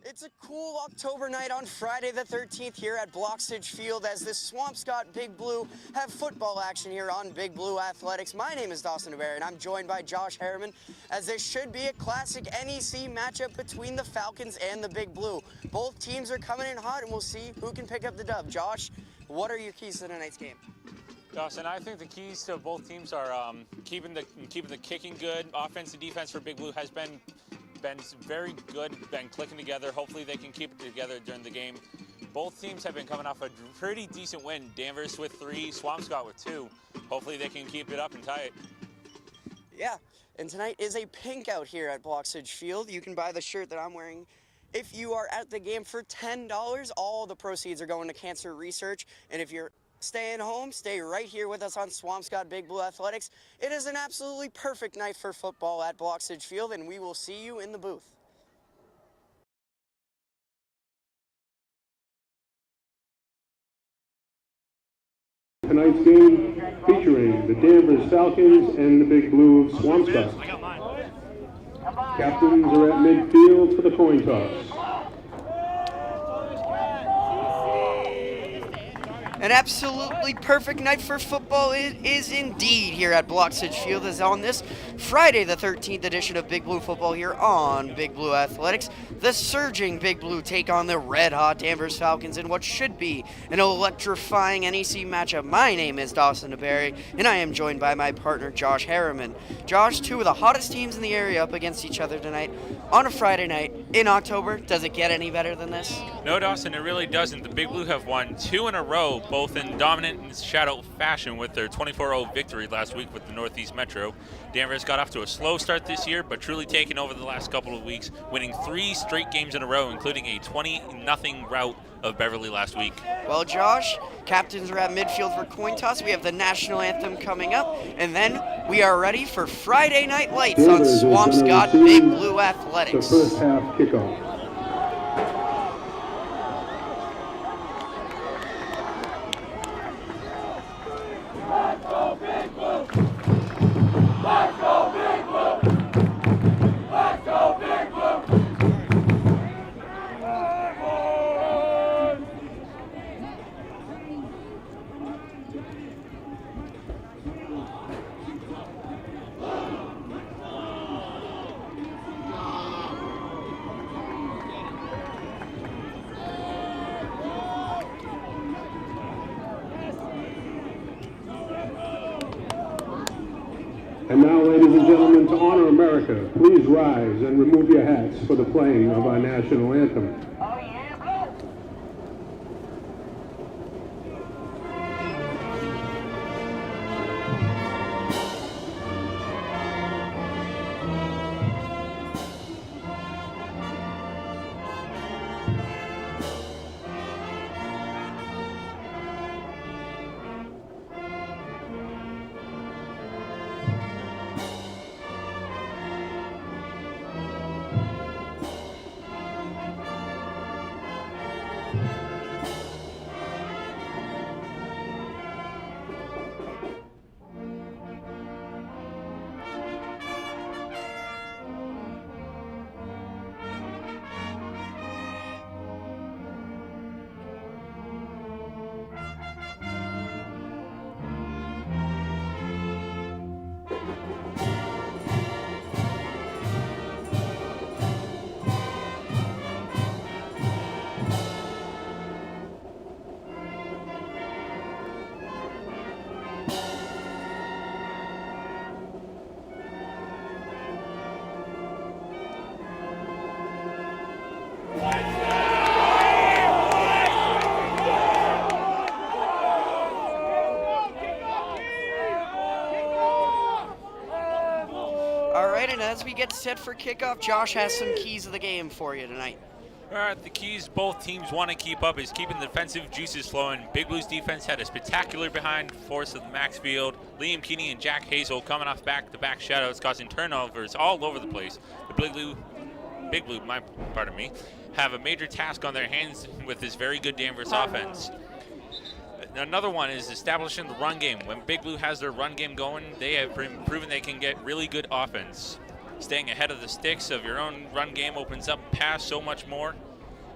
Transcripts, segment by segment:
It's a cool October night on Friday the 13th here at Bloxage Field as the Swampscott Big Blue have football action here on Big Blue Athletics. My name is Dawson DeBerry and I'm joined by Josh Harriman as this should be a classic NEC matchup between the Falcons and the Big Blue. Both teams are coming in hot and we'll see who can pick up the dub. Josh, what are your keys to tonight's game? Dawson, I think the keys to both teams are keeping the kicking good. Offense and defense for Big Blue has been very good, been clicking together. Hopefully they can keep it together during the game. Both teams have been coming off a pretty decent win. Danvers with 3, Swampscott with 2. Hopefully they can keep it up and tie it. Yeah, and tonight is a pink out here at Bloxage Field. You can buy the shirt that I'm wearing if you are at the game for $10. All the proceeds are going to cancer research, and if you're staying home, stay right here with us on Swampscott Big Blue Athletics. It is an absolutely perfect night for football at Bloxage Field, and we will see you in the booth. Tonight's game featuring the Danvers Falcons and the Big Blue of Swampscott. Captains are at midfield for the coin toss. An absolutely perfect night for football it is indeed here at Bloxage Field, as on this Friday the 13th edition of Big Blue Football here on Big Blue Athletics. The surging Big Blue take on the red-hot Danvers Falcons in what should be an electrifying NEC matchup. My name is Dawson DeBerry, and I am joined by my partner Josh Harriman. Josh, two of the hottest teams in the area up against each other tonight on a Friday night in October. Does it get any better than this? No, Dawson, it really doesn't. The Big Blue have won 2 in a row, both in dominant and shadow fashion with their 24-0 victory last week with the Northeast Metro. Danvers got off to a slow start this year, but truly taken over the last couple of weeks, winning 3 straight games in a row, including a 20-0 rout of Beverly last week. Well, Josh, captains are at midfield for coin toss. We have the national anthem coming up, and then we are ready for Friday Night Lights on Swampscott Big Blue Athletics. The first half kickoff. And now, ladies and gentlemen, to honor America, please rise and remove your hats for the playing of our national anthem. All right, and as we get set for kickoff, Josh has some keys of the game for you tonight. All right, the keys both teams want to keep up is keeping the defensive juices flowing. Big Blues defense had a spectacular behind force of the Max Field. Liam Keeney and Jack Hazel coming off back-to-back shutouts, causing turnovers all over the place. The Big Blue, have a major task on their hands with this very good Danvers offense. Another one is establishing the run game. When Big Blue has their run game going, they have proven they can get really good offense. Staying ahead of the sticks of your own run game opens up pass so much more.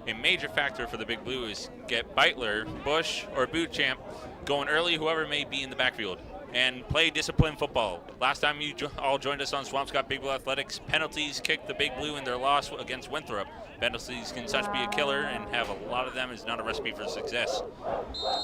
A major factor for the Big Blue is get Beitler, Bush, or Bootchamp going early, whoever may be in the backfield, and play disciplined football. Last time you all joined us on Swampscott Big Blue Athletics, penalties kicked the Big Blue in their loss against Winthrop. Penalties can such be a killer, and have a lot of them is not a recipe for success.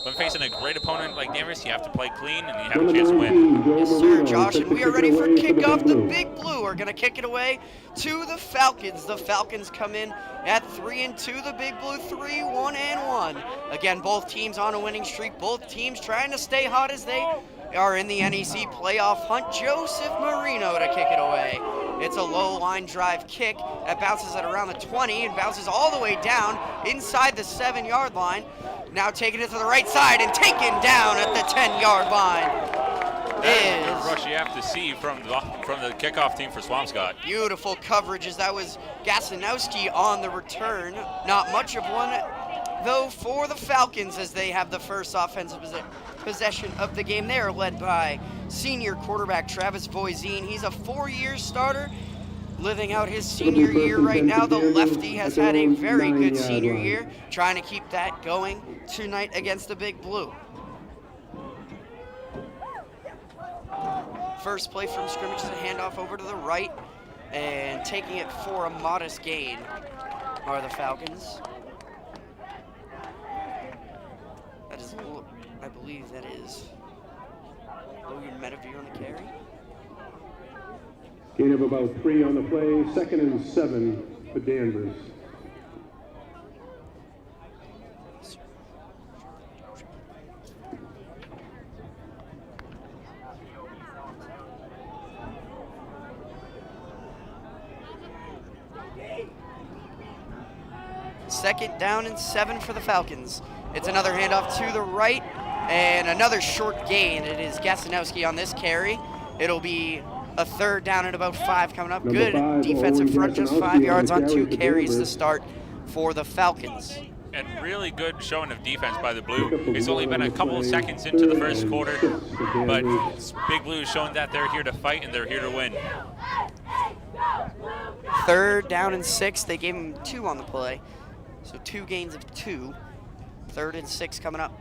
When facing a great opponent like Danvers, you have to play clean and you have a chance to win. Yes, sir, Josh, and we are ready for kickoff. The Big Blue are going to kick it away to the Falcons. The Falcons come in at 3-2. The Big Blue 3-1-1. Again, both teams on a winning streak. Both teams trying to stay hot as they are in the NEC playoff hunt. Joseph Marino to kick it away. It's a low line drive kick that bounces at around the 20 and bounces all the way down inside the 7-yard line. Now taking it to the right side and taken down at the 10-yard line. Good rush you have to see from the kickoff team for Swampscott. Beautiful coverage as that was Gasinowski on the return. Not much of one, though, for the Falcons as they have the first offensive possession of the game. They are led by senior quarterback Travis Voisin. He's a 4-year starter, living out his senior year right now. The lefty has had a very good senior year, trying to keep that going tonight against the Big Blue. First play from scrimmage is a handoff over to the right, and taking it for a modest gain are the Falcons. That is, I believe that is Logan Medevere on the carry. Gain of about 3 on the play, 2nd and 7 for Danvers. Second down and 7 for the Falcons. It's another handoff to the right and another short gain. It is Gasinowski on this carry. It'll be a 3rd down and about 5 coming up. Good defensive front, just 5 yards on 2 carries to start for the Falcons. And really good showing of defense by the Blue. It's only been a couple of seconds into the first quarter, but Big Blue is showing that they're here to fight and they're here to win. 3rd down and 6. They gave him 2 on the play, so 2 gains of 2. 3rd and 6 coming up.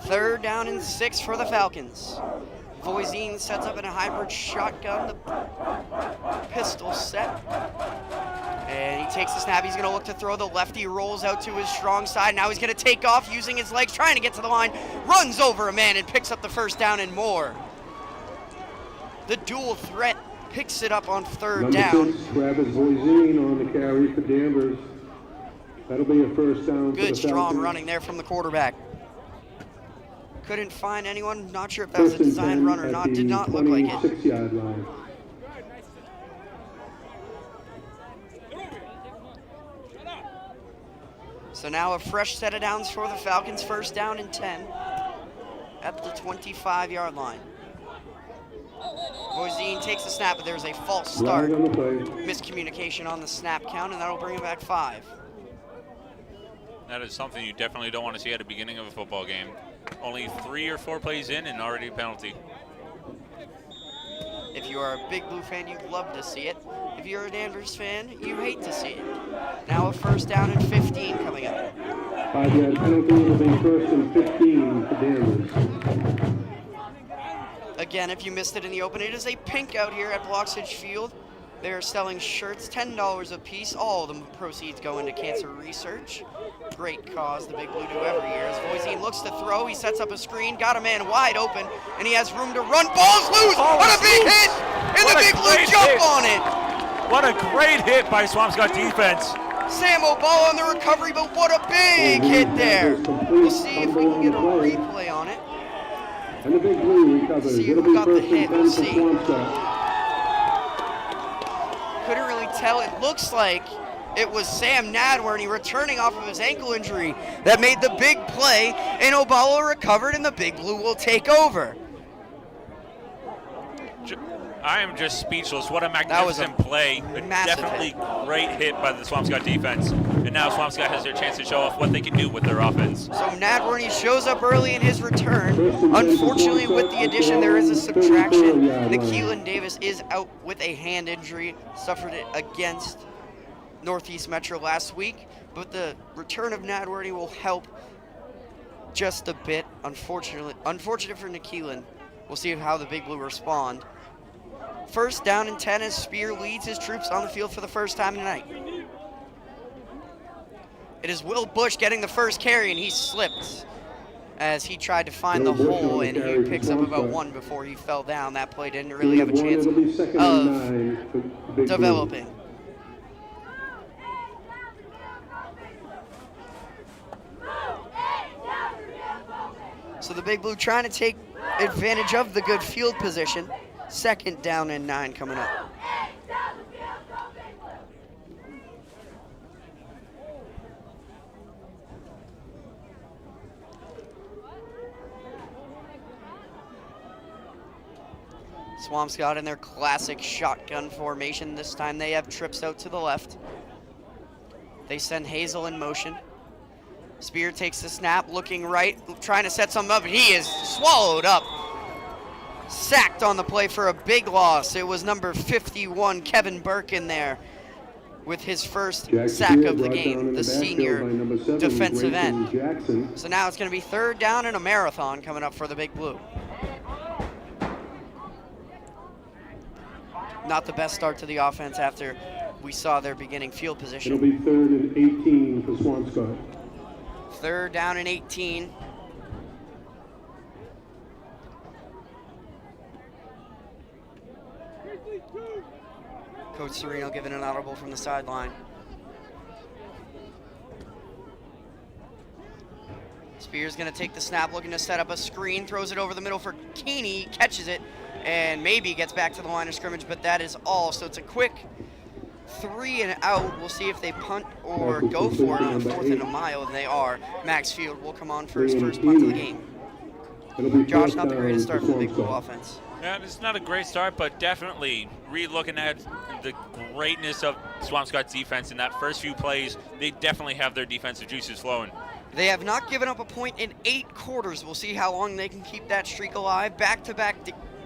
Third down and 6 for the Falcons. Voisin sets up in a hybrid shotgun, the pistol set. And he takes the snap. He's going to look to throw. The lefty rolls out to his strong side. Now he's going to take off using his legs, trying to get to the line. Runs over a man and picks up the 1st down and more. The dual threat picks it up on 3rd down. 6, Travis Voisin on the carry for Danvers. That'll be a 1st down. Good strong running there from the quarterback. Couldn't find anyone. Not sure if that was a design run or not. Did not look like it. 26-yard line. So now a fresh set of downs for the Falcons. 1st down and 10 at the 25-yard line. Voisin takes the snap, but there's a false start. Miscommunication on the snap count, and that'll bring him back 5. That is something you definitely don't want to see at the beginning of a football game. Only 3 or 4 plays in and already a penalty. If you are a Big Blue fan, you'd love to see it. If you're a Danvers fan, you hate to see it. Now a 1st down and 15 coming up. 5-yard penalty will be 1st and 15 for Danvers. Again, if you missed it in the open, it is a pink out here at Bloxage Field. They're selling shirts, $10 a piece. All of the proceeds go into cancer research. Great cause the Big Blue do every year. As Voisin looks to throw, he sets up a screen, got a man wide open, and he has room to run. Ball's loose! What a big hit! And the Big Blue jump on it! What a great hit by Swampscott defense. Sam Obala on the recovery, but what a big hit there. We'll see if we can get a replay on it. And the Big Blue recovers. See It'll who be got the first and hit. 10 We'll for see. Swampscott. Couldn't really tell. It looks like it was Sam Nadworny returning off of his ankle injury that made the big play, and Obala recovered, and the Big Blue will take over. I am just speechless. What a magnificent play. Massive Definitely hit. great hit by the Swampscott defense. And now Swampscott has their chance to show off what they can do with their offense. So Nadworny shows up early in his return. Unfortunately, with the addition, there is a subtraction. Keelan Davis is out with a hand injury, suffered it against Northeast Metro last week, but the return of Nadworny will help just a bit. Unfortunate for Keelan. We'll see how the Big Blue respond. First down and 10 as Spear leads his troops on the field for the first time tonight. It is Will Bush getting the first carry, and he slipped as he tried to find the hole, and he picks up about one before he fell down. That play didn't really have a chance of developing. So the Big Blue trying to take advantage of the good field position. Second down and 9 coming up. Swampscott in their classic shotgun formation. This time they have trips out to the left. They send Hazel in motion. Spear takes the snap, looking right, trying to set something up, and he is swallowed up. Sacked on the play for a big loss. It was number 51, Kevin Burke, in there with his first sack of the game, the senior defensive end. So now it's going to be third down and a marathon coming up for the Big Blue. Not the best start to the offense after we saw their beginning field position. It'll be third and 18 for Swampscott. Third down and 18. Coach Sereno giving an audible from the sideline. Spear's going to take the snap, looking to set up a screen, throws it over the middle for Keeney, catches it, and maybe gets back to the line of scrimmage, but that is all. So it's a quick 3 and out. We'll see if they punt or go for it on 4th and a mile, and they are. Max Field will come on for his first punt of the game. Josh, not the greatest start for the Big Blue offense. Yeah, it's not a great start, but definitely re-looking at the greatness of Swampscott's defense in that first few plays, they definitely have their defensive juices flowing. They have not given up a point in 8 quarters. We'll see how long they can keep that streak alive. Back-to-back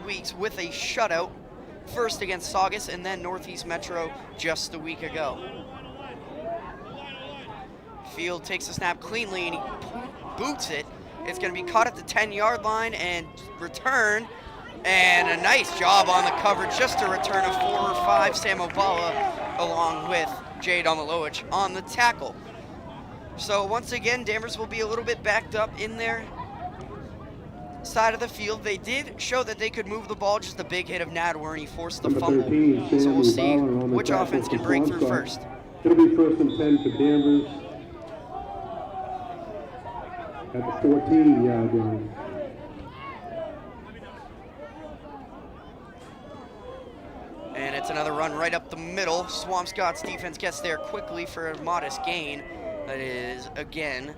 weeks with a shutout. First against Saugus and then Northeast Metro just a week ago. Field takes the snap cleanly and he boots it. It's going to be caught at the 10-yard line and returned. And a nice job on the coverage just to return a 4 or 5. Sam Obala along with Jade Omalowicz on the tackle. So once again, Danvers will be a little bit backed up in their side of the field. They did show that they could move the ball. Just a big hit of Nadworny forced the fumble. 13, so we'll see which offense can break through first. It'll be first and 10 for Danvers at the 14-yard line. And it's another run right up the middle. Swampscott's defense gets there quickly for a modest gain. That is, again,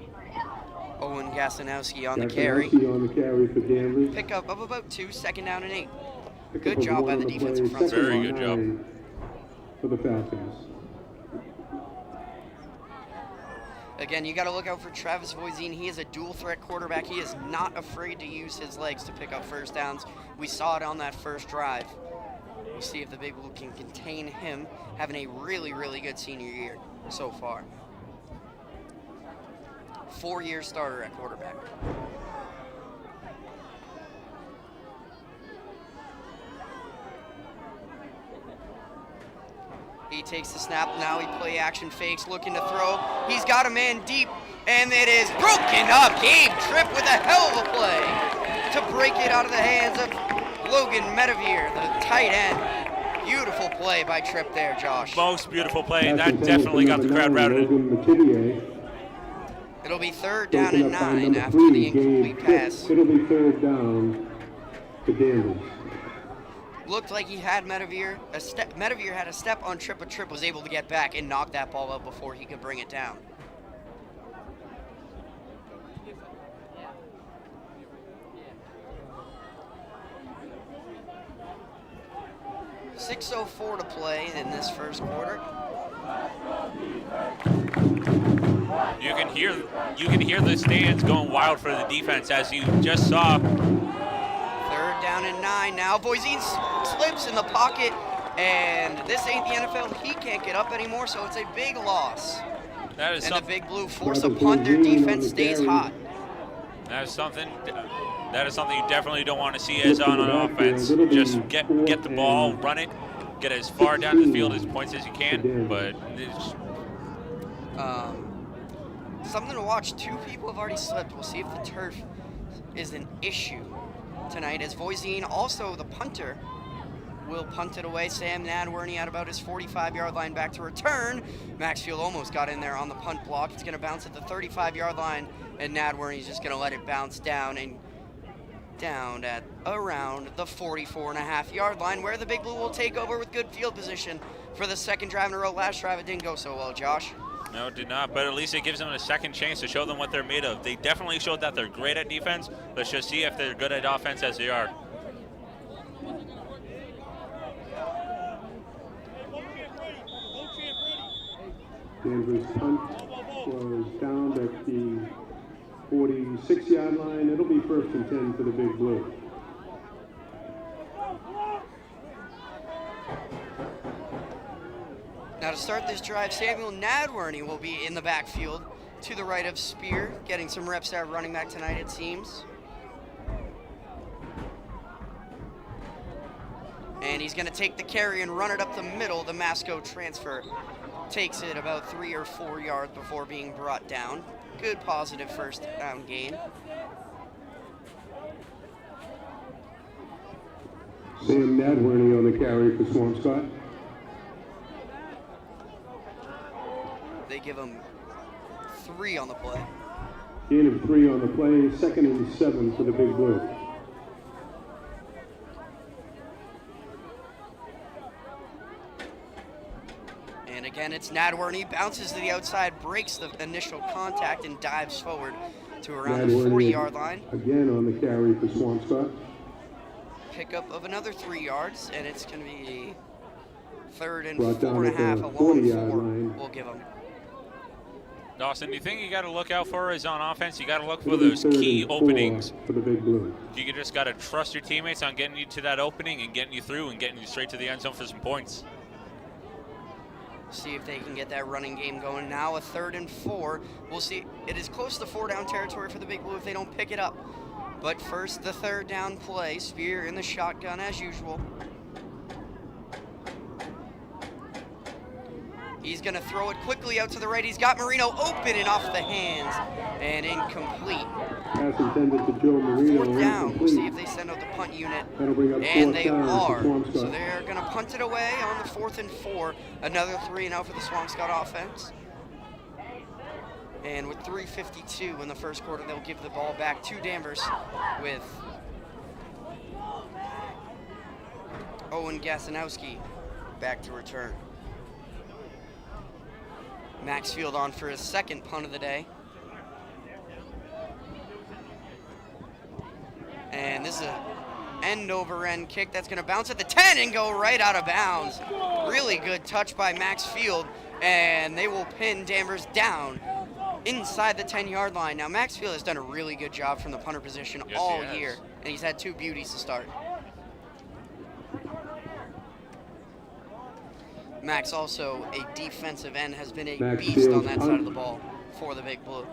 Owen Gasanowski on the carry. On the carry for Danvers. Pickup of about 2, second down and 8. Good job by the defensive front. Very good job. For the Falcons. Again, you got to look out for Travis Voisin. He is a dual threat quarterback. He is not afraid to use his legs to pick up first downs. We saw it on that first drive. We'll see if the Big Blue can contain him, having a really, really good senior year so far. 4-year starter at quarterback. He takes the snap, now he play action fakes, looking to throw. He's got a man deep, and it is broken up. Gabe Tripp with a hell of a play to break it out of the hands of Logan Medevere, the tight end. Beautiful play by Tripp there, Josh. Most beautiful play. Pass That intended definitely for got the number crowd 9, routed. Logan Mativier. It'll be 3rd down Broken and up by 9 number after 3, the incomplete Gabe pass. Tripp. It'll be 3rd down to Danvers. Looked like he had Medivere. Medivere had a step on Tripp, but Tripp was able to get back and knock that ball out before he could bring it down. .6:04 to play in this first quarter. You can hear the stands going wild for the defense, as you just saw. 3rd down and 9 now. Voisin slips in the pocket, and this ain't the NFL. He can't get up anymore, so it's a big loss. That is And the something. Big Blue force a punt. Their defense stays hot. That is something you definitely don't want to see as on offense. Just get the ball, run it, get as far down the field as points as you can. But it's, Something to watch. 2 people have already slipped. We'll see if the turf is an issue tonight, as Voisin, also the punter, will punt it away. Sam Nadworny at about his 45-yard line back to return. Maxfield almost got in there on the punt block. It's going to bounce at the 35-yard line, and Nadworny's just going to let it bounce down at around the 44.5-yard line, where the Big Blue will take over with good field position for the 2nd drive in a row. Last drive, it didn't go so well, Josh. no, it did not, but at least it gives them a second chance to show them what they're made of. They definitely showed that they're great at defense. Let's just see if they're good at offense as they are. Danvers punt was down at the 46-yard line. It'll be 1st and 10 for the Big Blue. Now to start this drive, Samuel Nadworny will be in the backfield to the right of Spear, getting some reps at running back tonight, it seems. And he's going to take the carry and run it up the middle. The Masco transfer takes it about 3 or 4 yards before being brought down. Good positive 1st down gain. Sam Nadworny on the carry for Swampscott. They give him 3 on the play. Gain of 3 on the play. 2nd and 7 for the Big Blue. And again, it's Nadworny, bounces to the outside, breaks the initial contact, and dives forward to around the 40-yard line. Again on the carry for Swampscott. Pickup of another 3 yards, and it's going to be 3rd and Brought down 4.5, at a the long 40-yard 4 line. we'll give them. Dawson, the thing you got to look out for is on offense, you got to look for It'll be those 3rd key and 4 openings. for the Big Blue. You just got to trust your teammates on getting you to that opening and getting you through and getting you straight to the end zone for some points. See if they can get that running game going. Now a 3rd and 4. We'll see. It is close to 4-down territory for the Big Blue if they don't pick it up. But first, the 3rd down play. Spear in the shotgun as usual. He's going to throw it quickly out to the right. He's got Marino open and off the hands and incomplete. Pass intended to Joe Marino. 4th down. We'll see if Incomplete. they send out the punt unit. That'll bring up And 4th they down are. for Swampscott. So they're going to punt it away on the 4th and 4. Another 3 and out for the Swampscott offense. And with 3:52 in the first quarter, they'll give the ball back to Danvers with Owen Gasanowski back to return. Maxfield on for his 2nd punt of the day. And this is an end-over-end kick that's going to bounce at the 10 and go right out of bounds. Really good touch by Maxfield, and they will pin Danvers down inside the 10-yard line. Now, Maxfield has done a really good job from the punter position all year, and he's had 2 beauties to start. Max, also a defensive end, has been a beast on that side of the ball for the Big Blue.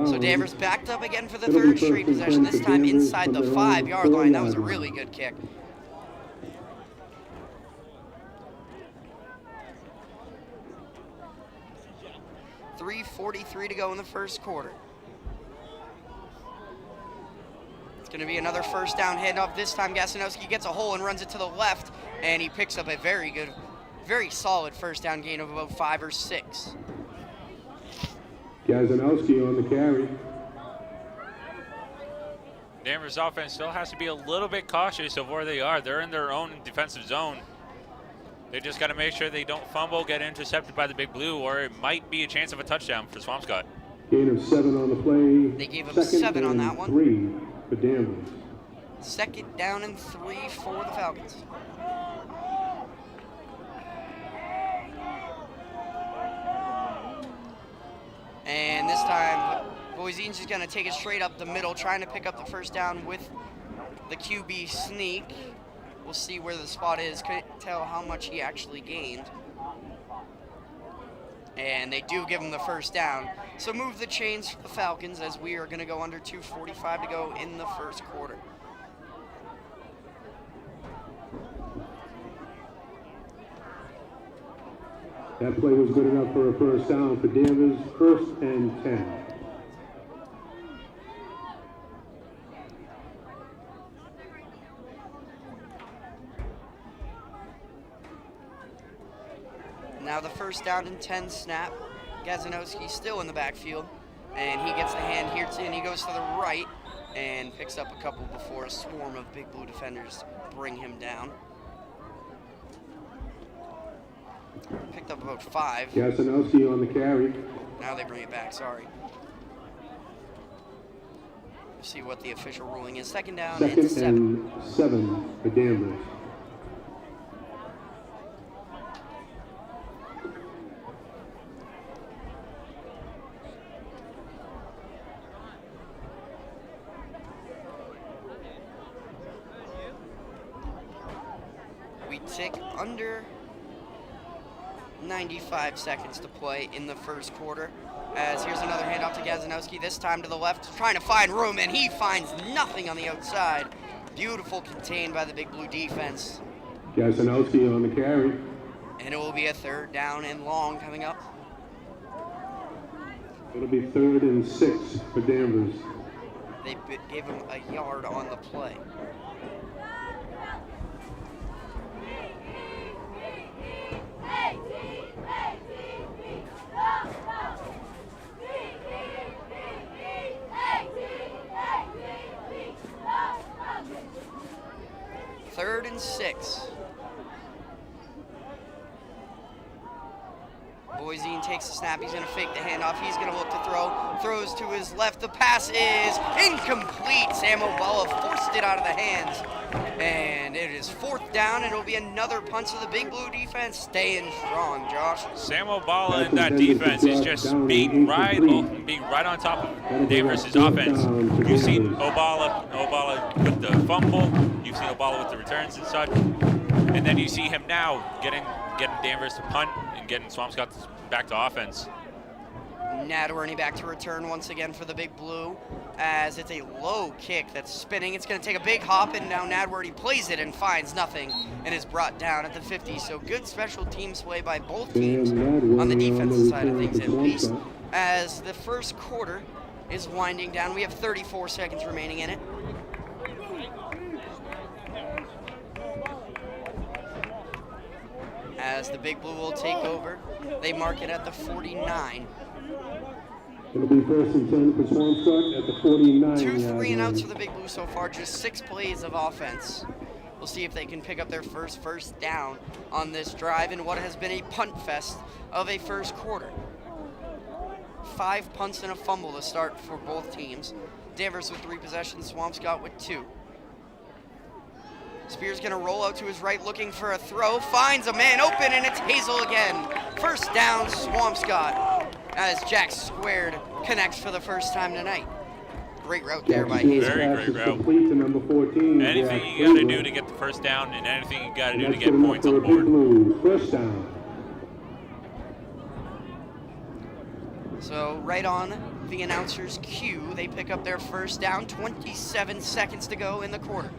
So Danvers backed up again for the 3rd straight possession, this time inside the 5-yard line. That was a really good kick. .343 to go in the first quarter. It's going to be another 1st down handoff. This time Gasanowski gets a hole and runs it to the left and he picks up a very solid first down gain of about 5 or 6. Gazanowski on the carry. Danvers offense still has to be a little bit cautious of where they are. They're in their own defensive zone. They just got to make sure they don't fumble, get intercepted by the Big Blue, or it might be a chance of a touchdown for Swampscott. Gain of 7 on the play. They gave him 7 on that one. 3 for Danvers. 2nd down and 3 for the Falcons. And this time, Boise's just going to take it straight up the middle, trying to pick up the first down with the QB sneak. We'll see where the spot is. Couldn't tell how much he actually gained. And they do give him the first down. So move the chains for the Falcons as we are going to go under 2:45 to go in the first quarter. That play was good enough for a first down for Danvers. 1st and 10. Now the first down and 10 snap. Gazanowski still in the backfield, and he gets the hand here too, and he goes to the right and picks up a couple before a swarm of Big Blue defenders bring him down. Picked up about 5. Gazanowski on the carry. Now they bring it back, sorry. We'll see what the official ruling is. 2nd down and 7. 2nd and 7 for Danvers. We tick under 95 seconds to play in the first quarter. As here's another handoff to Gazanowski, this time to the left, trying to find room, and he finds nothing on the outside. Beautiful contained by the Big Blue defense. Gazanowski on the carry. And it will be a 3rd down and long coming up. It'll be 3rd and 6 for Danvers. They gave him a yard on the play. Third and 6. Boise takes the snap. He's going to fake the handoff. He's going to look to throw. Throws to his left. The pass is incomplete. Sam Obala forced it out of the hands. And it is 4th down, and it'll be another punt to the Big Blue defense. Staying strong, Josh. Sam Obala and that defense is just being right on top of Danvers' offense. You've seen Obala with the fumble. You've seen Obala with the returns and such. And then you see him now getting Danvers to punt and getting Swampscott back to offense. Nadworny back to return once again for the Big Blue, as it's a low kick that's spinning. It's going to take a big hop, and now Nadworny plays it and finds nothing and is brought down at the 50. So good special teams play by both teams on the defensive side of things, at least. As the first quarter is winding down, we have 34 seconds remaining in it. As the Big Blue will take over, they mark it at the 49. It'll be 1st and 10 for Swampscott at the 49. 2 3-and-outs for the Big Blue so far, just 6 plays of offense. We'll see if they can pick up their first down on this drive in what has been a punt fest of a first quarter. 5 punts and a fumble to start for both teams. Danvers with 3 possessions, Swampscott with 2. Spears gonna roll out to his right looking for a throw, finds a man open, and it's Hazel again. 1st down, Swampscott, as Jack Squared connects for the first time tonight. Great route there by Hazel. Very great route. Complete to number 14. Anything you gotta do to get the first down, and anything you gotta do to get points on the board. 1st down. So right on the announcer's cue, they pick up their first down, 27 seconds to go in the quarter.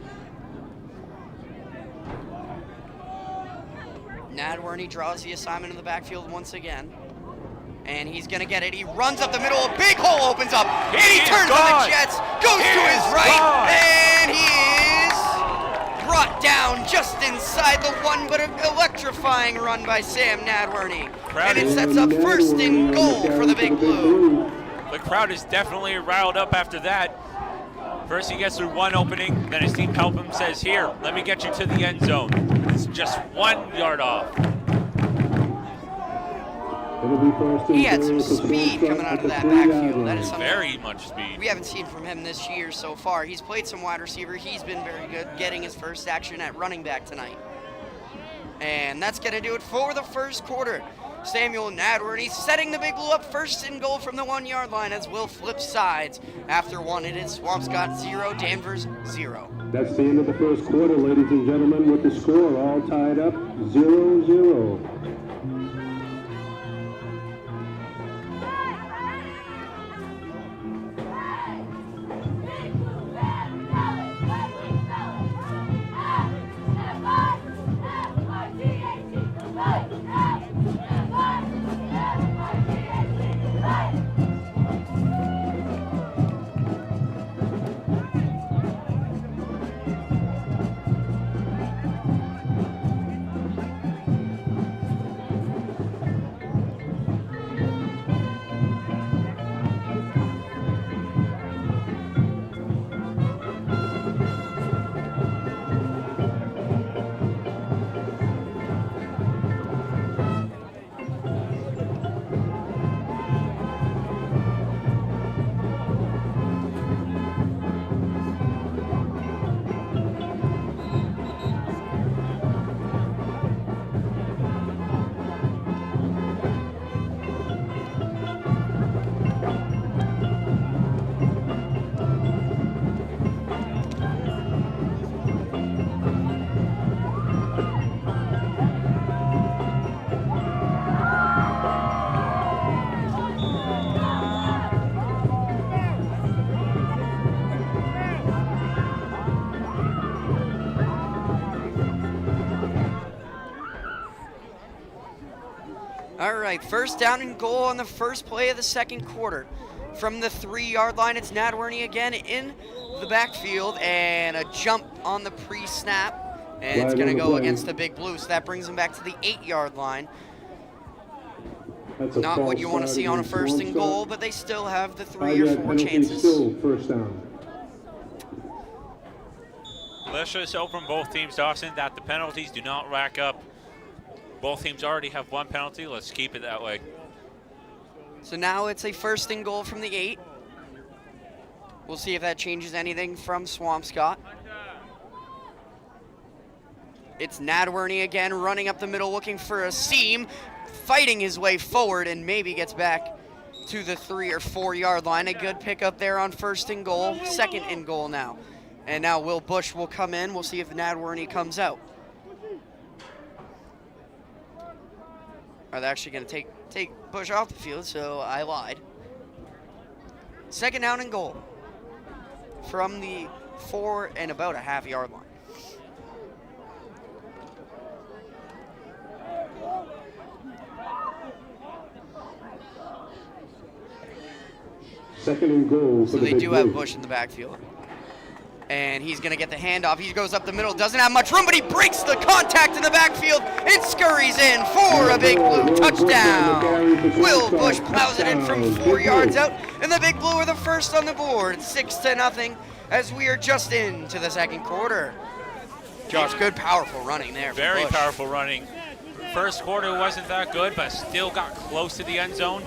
Nadworny draws the assignment in the backfield once again. And he's going to get it. He runs up the middle. A big hole opens up. And he turns on the Jets. Goes to his right. And he is brought down just inside the 1, but an electrifying run by Sam Nadworny. And it sets up first and goal for the Big Blue. The crowd is definitely riled up after that. First he gets through one opening, then his team help him, says, here, let me get you to the end zone. It's just 1 yard off. He had some speed coming out of that backfield. That is something very much speed. We haven't seen from him this year so far. He's played some wide receiver. He's been very good, getting his first action at running back tonight. And that's going to do it for the first quarter. Samuel Nadworny setting the Big Blue up first and goal from the 1 yard line as Will flips sides. After one, it is Swampscott 0, Danvers 0. That's the end of the first quarter, ladies and gentlemen, with the score all tied up 0-0. All right, first down and goal on the first play of the second quarter. From the 3 yard line, it's Nadworny again in the backfield, and a jump on the pre-snap, and it's going to go against the Big Blue, so that brings him back to the 8 yard line. Not what you want to see on a first and goal, but they still have the 3 or 4 chances. Still first down. Let's just hope from both teams, Dawson, that the penalties do not rack up. Both teams already have 1 penalty. Let's keep it that way. So now it's a first and goal from the 8. We'll see if that changes anything from Swampscott. It's Nadworny again, running up the middle, looking for a seam, fighting his way forward, and maybe gets back to the 3 or 4 yard line. A good pickup there on first and goal, second and goal now. And now Will Bush will come in. We'll see if Nadworny comes out. Are they actually going to take Bush off the field? So I lied. Second down and goal from the 4 and about a half yard line. Second and goal. So they do have Bush in the backfield. And he's going to get the handoff. He goes up the middle, doesn't have much room, but he breaks the contact in the backfield and scurries in for a Big Blue touchdown. Will Bush plows it in from 4 yards out, and the Big Blue are the first on the board, 6-0, as we are just into the second quarter. Josh, good, powerful running there. Very powerful running. First quarter wasn't that good, but still got close to the end zone.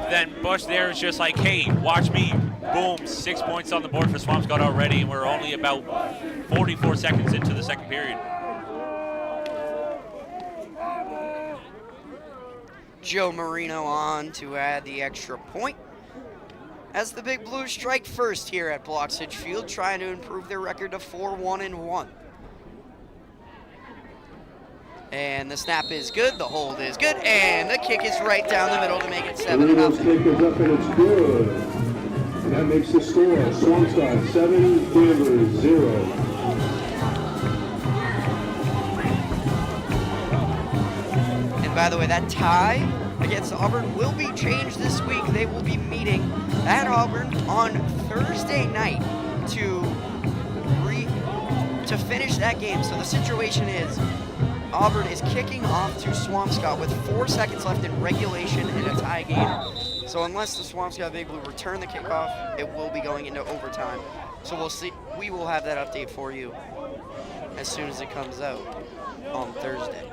Then Bush there is just like, hey, watch me. Boom, 6 points on the board for Swampscott already, and we're only about 44 seconds into the second period. Joe Marino on to add the extra point. As the Big Blues strike first here at Bloxage Field, trying to improve their record to 4-1-1. And the snap is good, the hold is good, and the kick is right down the middle to make it 7-0. Kick is up and it's good. And that makes the score Swampscott 7, Danvers 0. And by the way, that tie against Auburn will be changed this week. They will be meeting at Auburn on Thursday night to to finish that game. So the situation is Auburn is kicking off to Swampscott with 4 seconds left in regulation in a tie game. So unless the Swampscott Big Blue return the kickoff, it will be going into overtime. So we'll see. We will have that update for you as soon as it comes out on Thursday.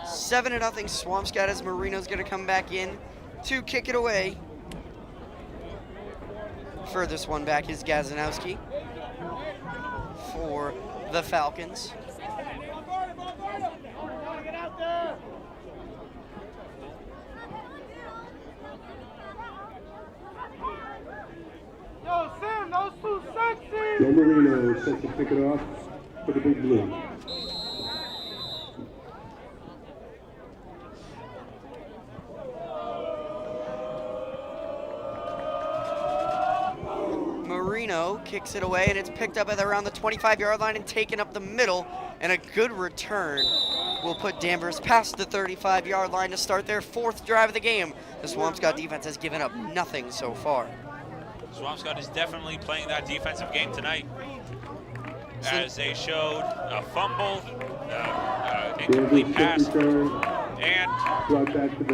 Seven to nothing Swampscott as Marino's going to come back in to kick it away. Furthest one back is Gazanowski for the Falcons. Yo, Sam, those too sexy! Joe Marino set to pick it off for the Big Blue. Marino kicks it away, and it's picked up at around the 25-yard line and taken up the middle, and a good return will put Danvers past the 35-yard line to start their 4th drive of the game. The Swampscott defense has given up nothing so far. Swampscott is definitely playing that defensive game tonight, as they showed a fumble, incomplete pass, and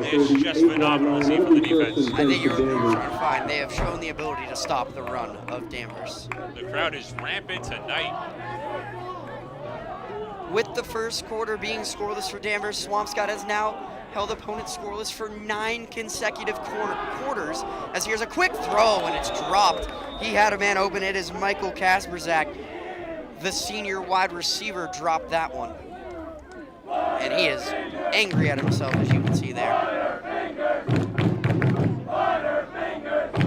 it's just phenomenal to see from the defense. I think you're fine. They have shown the ability to stop the run of Danvers. The crowd is rampant tonight. With the first quarter being scoreless for Danvers, Swampscott has now held opponents scoreless for 9 consecutive quarters, as here's a quick throw and it's dropped. He had a man open. It is Michael Kasperzak, the senior wide receiver, dropped that one. And he is angry at himself, as you can see there.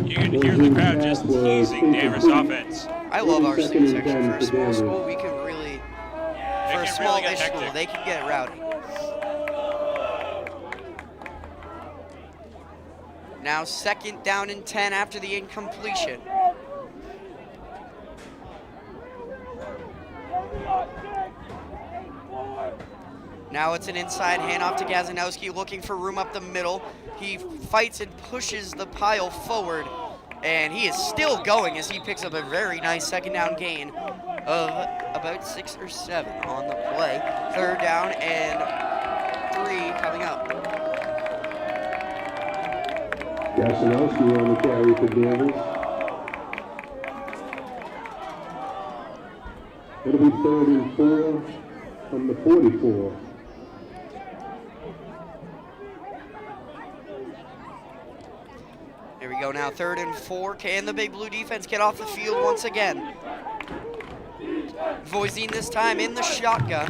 You can hear the crowd just teasing Danvers offense. I love our student section. For a small school, we can really, for a small-ish school, they can get rowdy. Now 2nd down and 10 after the incompletion. Now it's an inside handoff to Gazanowski, looking for room up the middle. He fights and pushes the pile forward, and he is still going as he picks up a very nice 2nd down gain of about 6 or 7 on the play. 3rd down and 3 coming up. Gazanowski on the carry for Danvers. It'll be 3rd and 4 from the 44. Here we go now, 3rd and 4. Can the Big Blue defense get off the field once again? Voisin this time in the shotgun.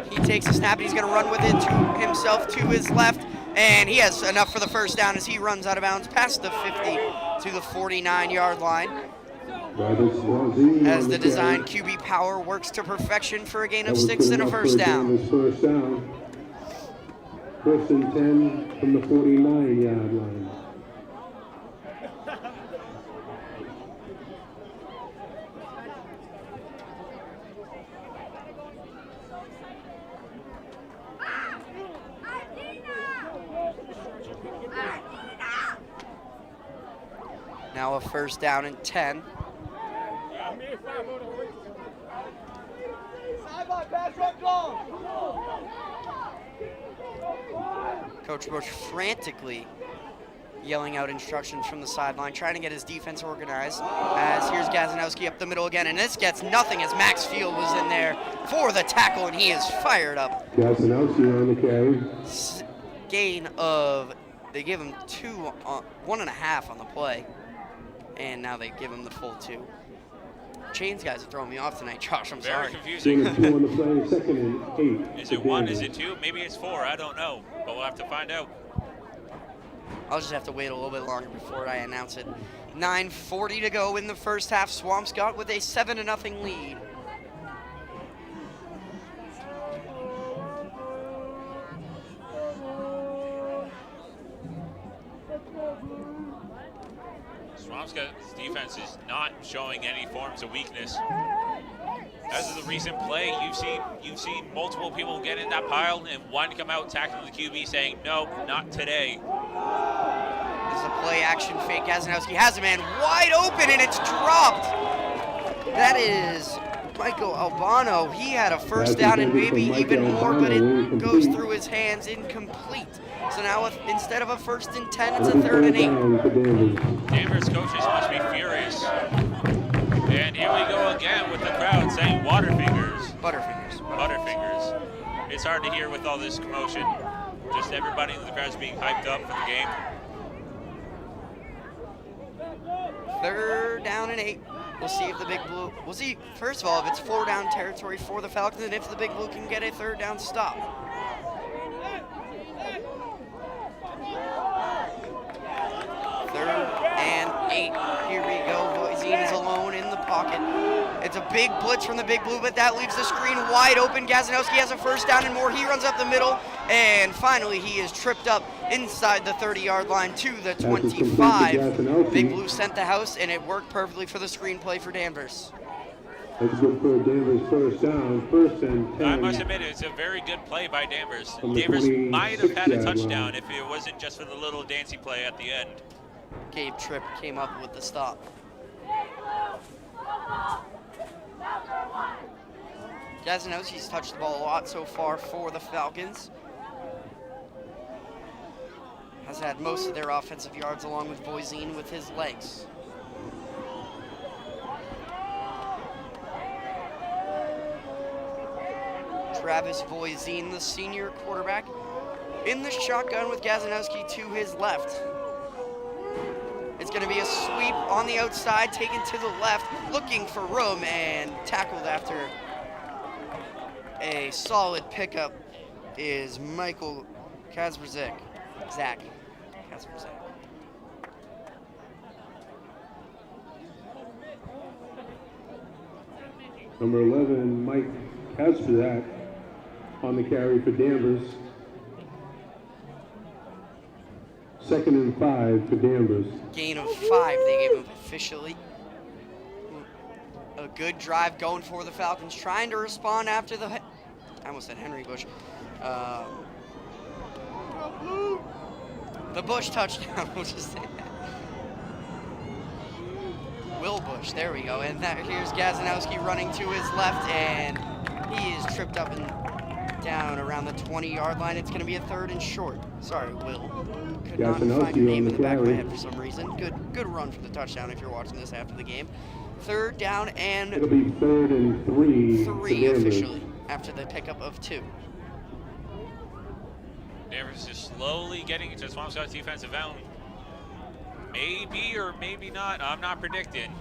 He takes a snap and he's gonna run with it to himself to his left, and he has enough for the 1st down as he runs out of bounds past the 50 to the 49-yard line. As the design QB power works to perfection for a gain of 6 and a 1st down. 1st and 10 from the 49-yard line. Now a 1st down and 10. Coach Bush frantically yelling out instructions from the sideline, trying to get his defense organized. As here's Gazanowski up the middle again, and this gets nothing as Max Field was in there for the tackle, and he is fired up. Gazanowski on the carry. Gain of, they give him 1.5 on the play, and now they give him the full 2. Chains guys are throwing me off tonight, Josh. I'm sorry. Very confusing. 2 on the play, 2nd and 8. Is it 1? Is it 2? Maybe it's 4. I don't know, but we'll have to find out. I'll just have to wait a little bit longer before I announce it. 9:40 to go in the 1st half. Swampscott with a 7-0 lead. Swampscott's defense is not showing any forms of weakness. As of the recent play, you've seen multiple people get in that pile and one come out tackling the QB saying, "No, not today." There's a play action fake. Gazinowski has a man wide open and it's dropped. That is Michael Albano. He had a first down and maybe even more, but it goes through his hands, incomplete. So now instead of a 1st and 10, it's a 3rd and 8. Danvers coaches must be furious. And here we go again with the crowd saying Waterfingers. Butterfingers. Butterfingers. It's hard to hear with all this commotion. Just everybody in the crowd's being hyped up for the game. 3rd down and 8. We'll see if the Big Blue, we'll see, first of all, if it's 4 down territory for the Falcons and if the Big Blue can get a 3rd down stop. Third and 8. Here we go. Voisin is alone in the pocket. It's a big blitz from the Big Blue, but that leaves the screen wide open. Gazinowski has a first down and more. He runs up the middle, and finally he is tripped up inside the 30-yard line to the 25. Big Blue sent the house, and it worked perfectly for the screenplay for Danvers. That's good for Danvers' first down, 1st and 10. I must admit, it's a very good play by Danvers. Danvers might have had a touchdown if it wasn't just for the little dancey play at the end. Gabe Tripp came up with the stop. Gazinowski's touched the ball a lot so far for the Falcons. Has had most of their offensive yards along with Voisin with his legs. Travis Voisin, the senior quarterback, in the shotgun with Gazinowski to his left. It's going to be a sweep on the outside, taken to the left, looking for room, and tackled after a solid pickup is Michael Kasperzak. Zach Kasperzak. Number 11, Mike Kasperzak on the carry for Danvers. 2nd and 5 for Danvers. Gain of 5 they gave him officially. A good drive going for the Falcons, trying to respond after the, I almost said Henry Bush. The Bush touchdown, we'll just say that. Will Bush, there we go. And here's Gazinowski running to his left, and he is tripped up and down around the 20-yard line. It's going to be a 3rd and short. Sorry, Will. Could not find your name in the back of my head for some reason. Good run for the touchdown if you're watching this after the game. 3rd down and it'll be 3rd and 3. 3 officially after the pickup of 2. Danvers is slowly getting into Swampscott's defensive zone. Maybe or maybe not. I'm not predicting.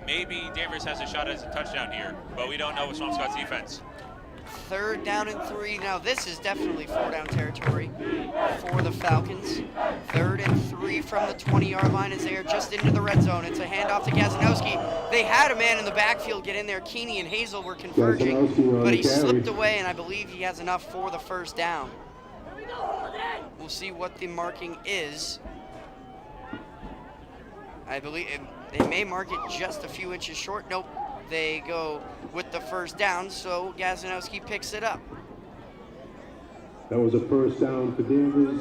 Maybe Danvers has a shot at a touchdown here, but we don't know with Swampscott's defense. 3rd down and 3. Now this is definitely 4 down territory for the Falcons. 3rd and 3 from the 20-yard line as they are just into the red zone. It's a handoff to Gazinowski. They had a man in the backfield get in there. Keeney and Hazel were converging, but he slipped away, and I believe he has enough for the 1st down. We'll see what the marking is. I believe they may mark it just a few inches short. Nope. They go with the 1st down, so Gazinowski picks it up. That was a 1st down for Danvers.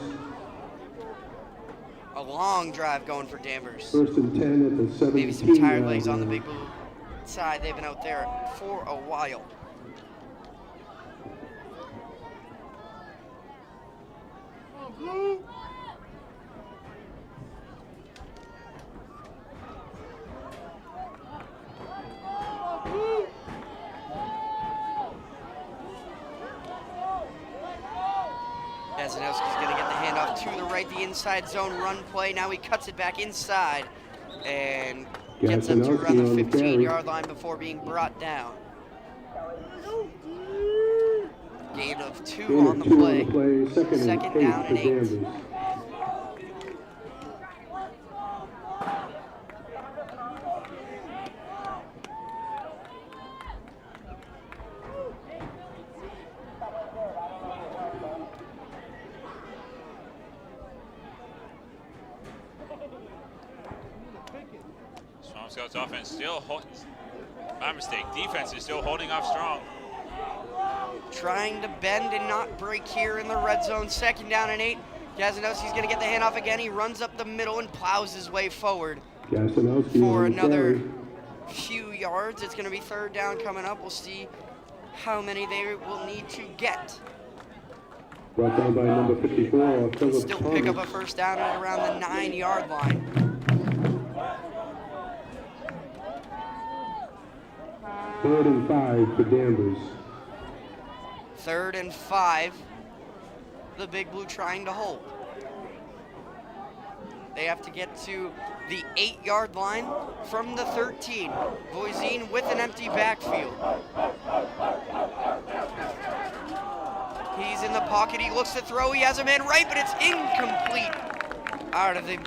A long drive going for Danvers. 1st and 10 at the 17. Maybe some tired legs on the Big Blue side. They've been out there for a while. Gazinowski's going to get the handoff to the right, the inside zone run play. Now he cuts it back inside and gets up to around the 15-yard line before being brought down. Gain of 2 on the play. 2nd down and 8. Swampscott's offense still my mistake. Defense is still holding off strong. Trying to bend and not break here in the red zone. 2nd down and 8. Gazanowski's going to get the handoff again. He runs up the middle and plows his way forward Gasanowski for on the another carry. few yards. It's going to be third down coming up. We'll see how many they will need to get. Brought down by number 54, Philip Still pick up a Thomas. first down at around the 9-yard line. Third and 5 for Danvers. 3rd and 5. The Big Blue trying to hold. They have to get to the 8-yard line from the 13. Voisin with an empty backfield. He's in the pocket. He looks to throw. He has a man right, but it's incomplete out of the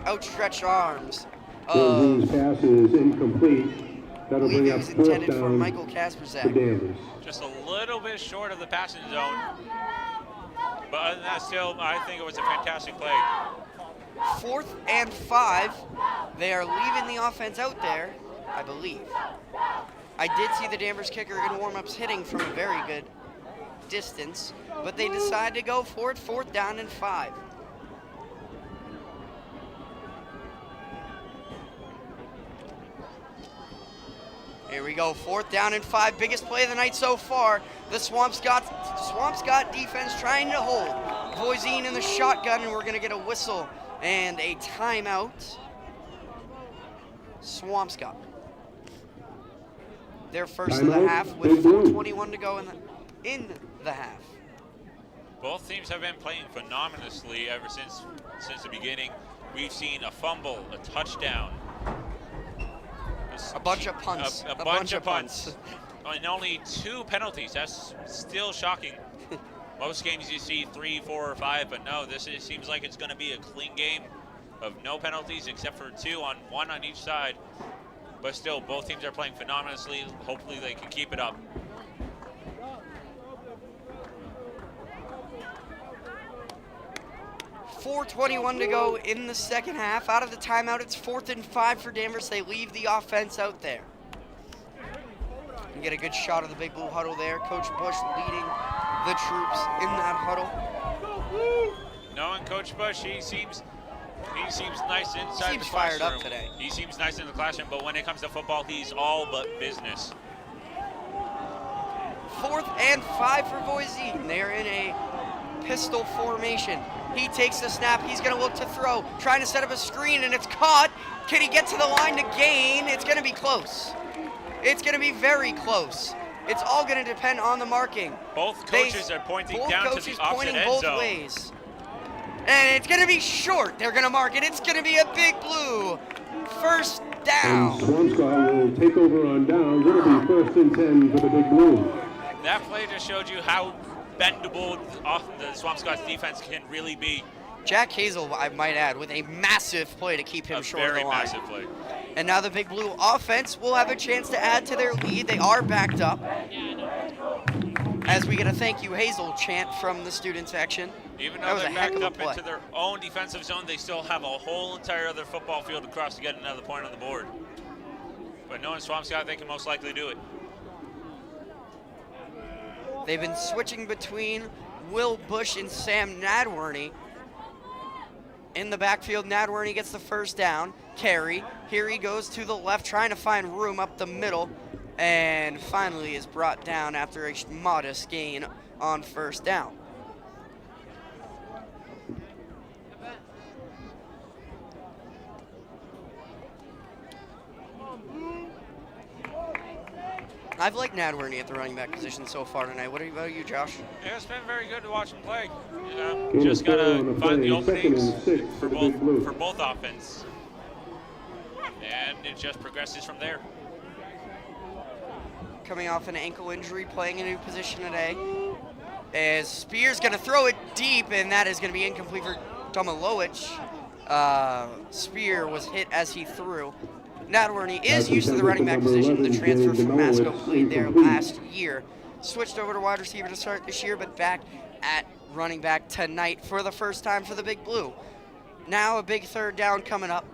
outstretched arms Voisin's of pass is incomplete. That'll believe bring it up was fourth intended for down Michael for Kasperzak. Danvers. Just a little bit short of the passing zone. But other than that, still, I think it was a fantastic play. 4th and 5. They are leaving the offense out there, I believe. I did see the Danvers kicker in warm-ups hitting from a very good distance, but they decided to go for it, 4th down and 5. Here we go, 4th down and 5, biggest play of the night so far. The Swampscott defense trying to hold. Voisin in the shotgun, and we're gonna get a whistle and a timeout. Swampscott. Their first of the Timeout, half Big with Blue. 4:21 to go in the half. Both teams have been playing phenomenally ever since the beginning. We've seen a fumble, a touchdown, A bunch of punts. a bunch of punts, and only 2 penalties. That's still shocking. Most games you see 3, 4, or 5, but no, seems like it's going to be a clean game of no penalties except for 2 one on each side. But still, both teams are playing phenomenally. Hopefully they can keep it up. .421 to go in the second half. Out of the timeout, it's 4th and 5 for Danvers. They leave the offense out there. You get a good shot of the Big Blue huddle there. Coach Bush leading the troops in that huddle. Knowing Coach Bush, he seems nice inside Seems the fired classroom. up today. He seems nice in the classroom, but when it comes to football, he's all but business. 4th and 5 for Voisin. They're in a pistol formation. He takes the snap. He's going to look to throw, trying to set up a screen, and it's caught. Can he get to the line to gain? It's going to be close. It's going to be very close. It's all going to depend on the marking. Both coaches are pointing down to the opposite pointing end both zone. ways. And it's going to be short. They're going to mark it. It's going to be a Big Blue first And down. Swampscott will take over on downs. It'll be 1st and 10 for the Big Blue. That play just showed you how bendable the Swampscott's defense can really be. Jack Hazel, I might add, with a massive play to keep him A short of very the line. massive play. And now the Big Blue offense will have a chance to add to their lead. They are backed up. As we get a thank you Hazel chant from the student section. Even That though was they're a heck backed of a up play. into their own defensive zone, they still have a whole entire other football field across to get another point on the board. But knowing Swampscott, they can most likely do it. They've been switching between Will Bush and Sam Nadworny. In the backfield, Nadworny gets the first down. Carry. Here he goes to the left, trying to find room up the middle. And finally is brought down after a modest gain on first down. I've liked Nadworny at the running back position so far tonight. What about you, Josh? Yeah, it's been very good to watch him play. Gain Just of 4 gotta on the find the play, 2nd openings and 6 for the Big Blue. both offense, and it just progresses from there. Coming off an ankle injury, playing a new position today. As Spears gonna throw it deep, and that is gonna be incomplete for Tomilowicz. Spear was hit as he threw. Nadworny is used to the running back position. The transfer from Masco played there last year. Switched over to wide receiver to start this year, but back at running back tonight for the first time for the Big Blue. Now a big third down coming up.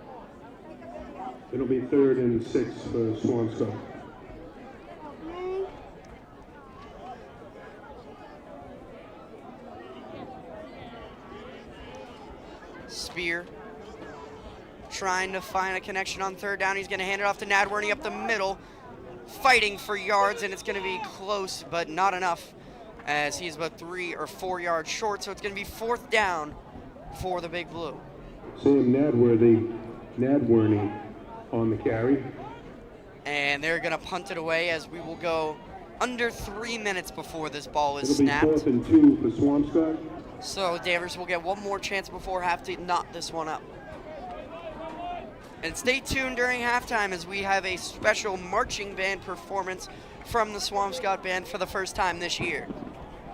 It'll be 3rd and 6 for Swampscott. spear. Trying to find a connection on third down. He's going to hand it off to Nadworny up the middle. Fighting for yards, and it's going to be close, but not enough, as he's about 3 or 4 yards short. So it's going to be 4th down for the Big Blue. Sam Nadworny on the carry. And they're going to punt it away, as we will go under 3 minutes before this ball is It'll be snapped. 4th and 2 for Swampscott. So Danvers will get one more chance before half to knot this one up. And stay tuned during halftime, as we have a special marching band performance from the Swampscott band for the first time this year.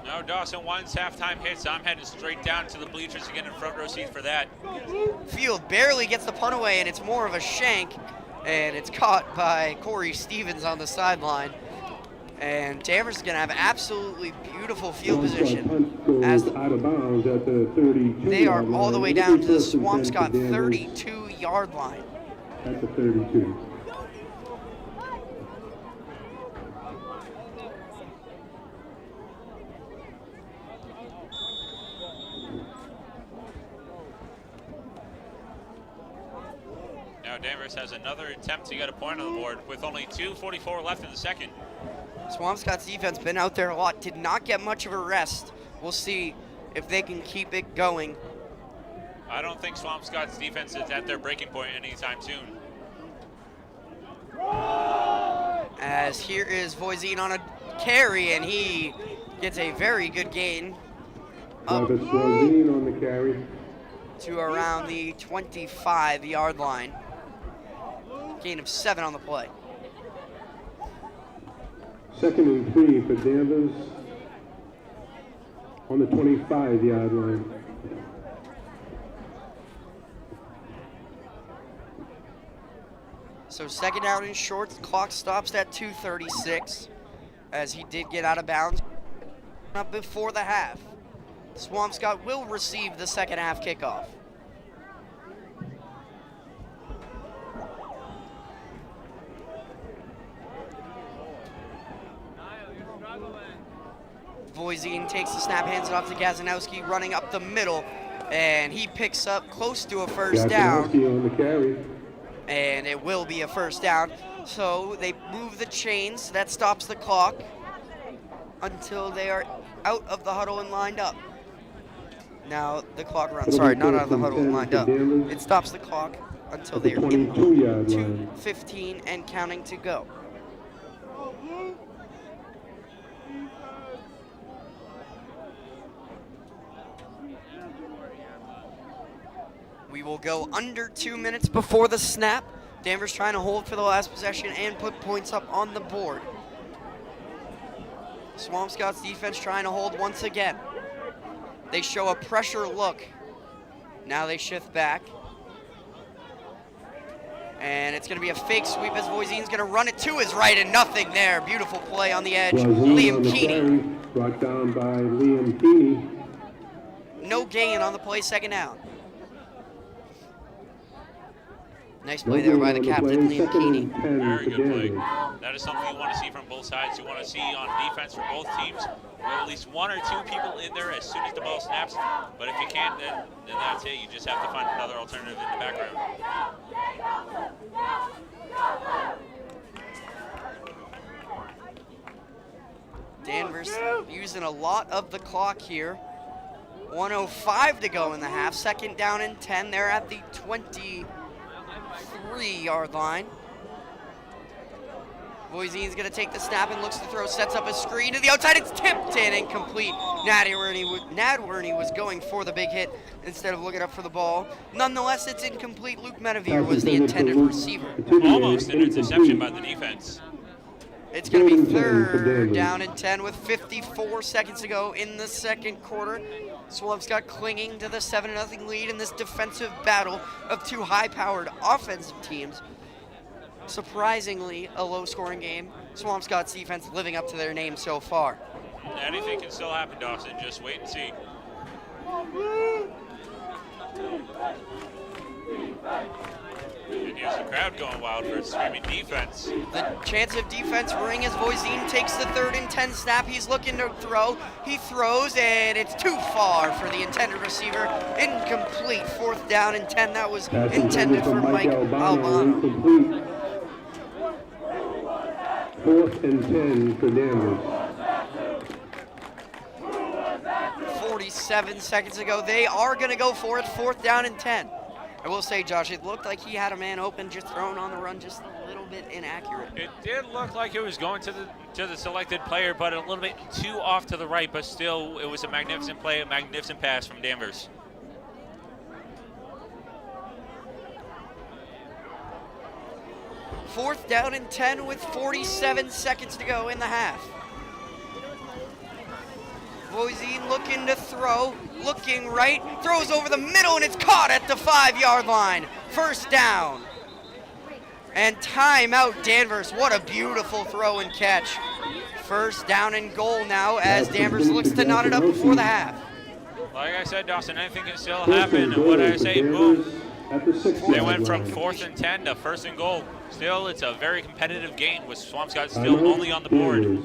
No, Dawson, once halftime hits, I'm heading straight down to the bleachers to get in front row seat for that. Field barely gets the punt away, and it's more of a shank, and it's caught by Corey Stevens on the sideline. And Danvers is going to have absolutely beautiful field position, as out of bounds at the 32. they are all the way down to the Swampscott 32-yard line. At the 32. Now Danvers has another attempt to get a point on the board with only 2:44 left in the second. Swampscott's defense been out there a lot, did not get much of a rest. We'll see if they can keep it going. I don't think Swampscott's defense is at their breaking point anytime soon. As here is Voisin on a carry, and he gets a very good gain up Travis Voisin on the carry. to around the 25-yard line. Gain of 7 on the play. 2nd and 3 for Danvers on the 25-yard line. So 2nd down and short, the clock stops at 2:36, as he did get out of bounds up before the half. Swampscott will receive the second half kickoff. Voisin takes the snap, hands it off to Gazanowski, running up the middle, and he picks up close to a first down. Gazanowski on the carry. And it will be a first down. So they move the chains. That stops the clock until they are out of the huddle and lined up. Now the clock runs. Sorry, not out of the huddle and lined up. It stops the clock until they are in 2:15 and counting to go. We will go under 2 minutes before the snap. Danvers trying to hold for the last possession and put points up on the board. Swampscott's defense trying to hold once again. They show a pressure look. Now they shift back. And it's going to be a fake sweep, as Voisin's going to run it to his right, and nothing there. Beautiful play on the edge. Liam Keeney. Brought down by Liam Keeney. No gain on the play, 2nd down. Nice play there by the captain, Liam Keeney. Very good play. That is something you want to see from both sides. You want to see on defense for both teams with at least 1 or 2 people in there as soon as the ball snaps. But if you can't, then that's it. You just have to find another alternative in the background. Danvers using a lot of the clock here. 1:05 to go in the half. 2nd down and 10. They're at the 23-yard line. Voisin's going to take the snap and looks to throw, sets up a screen to the outside. It's tipped in, incomplete. Nadworny was going for the big hit instead of looking up for the ball. Nonetheless, it's incomplete. Luke Medevere was the intended receiver. Almost an interception by the defense. It's going to be 3rd down and 10 with 54 seconds to go in the second quarter. Swampscott clinging to the 7-0 lead in this defensive battle of 2 high-powered offensive teams. Surprisingly, a low-scoring game. Swampscott's defense living up to their name so far. Anything can still happen, Dawson. Just wait and see. And here's the crowd going wild for a screaming defense. The chance of defense ring as Voisin takes the 3rd and 10 snap. He's looking to throw. He throws, and it's too far for the intended receiver. Incomplete. 4th down and 10. That was intended for Mike Albano. Incomplete. 4th and 10 for Danvers. 47 seconds ago. They are going to go for it. 4th down and 10. I will say, Josh, it looked like he had a man open, just thrown on the run, just a little bit inaccurate. It did look like it was going to the selected player, but a little bit too off to the right, but still it was a magnificent play, a magnificent pass from Danvers. Fourth down and 10 with 47 seconds to go in the half. Voisin looking to throw, looking right, throws over the middle, and it's caught at the 5-yard line. 1st down. And timeout Danvers. What a beautiful throw and catch. 1st down and goal now as Danvers looks to knot it up before the half. Like I said, Dawson, anything can still happen. And what I say, boom. They went from 4th and 10 to 1st and goal. Still, it's a very competitive game with Swampscott still only on the board.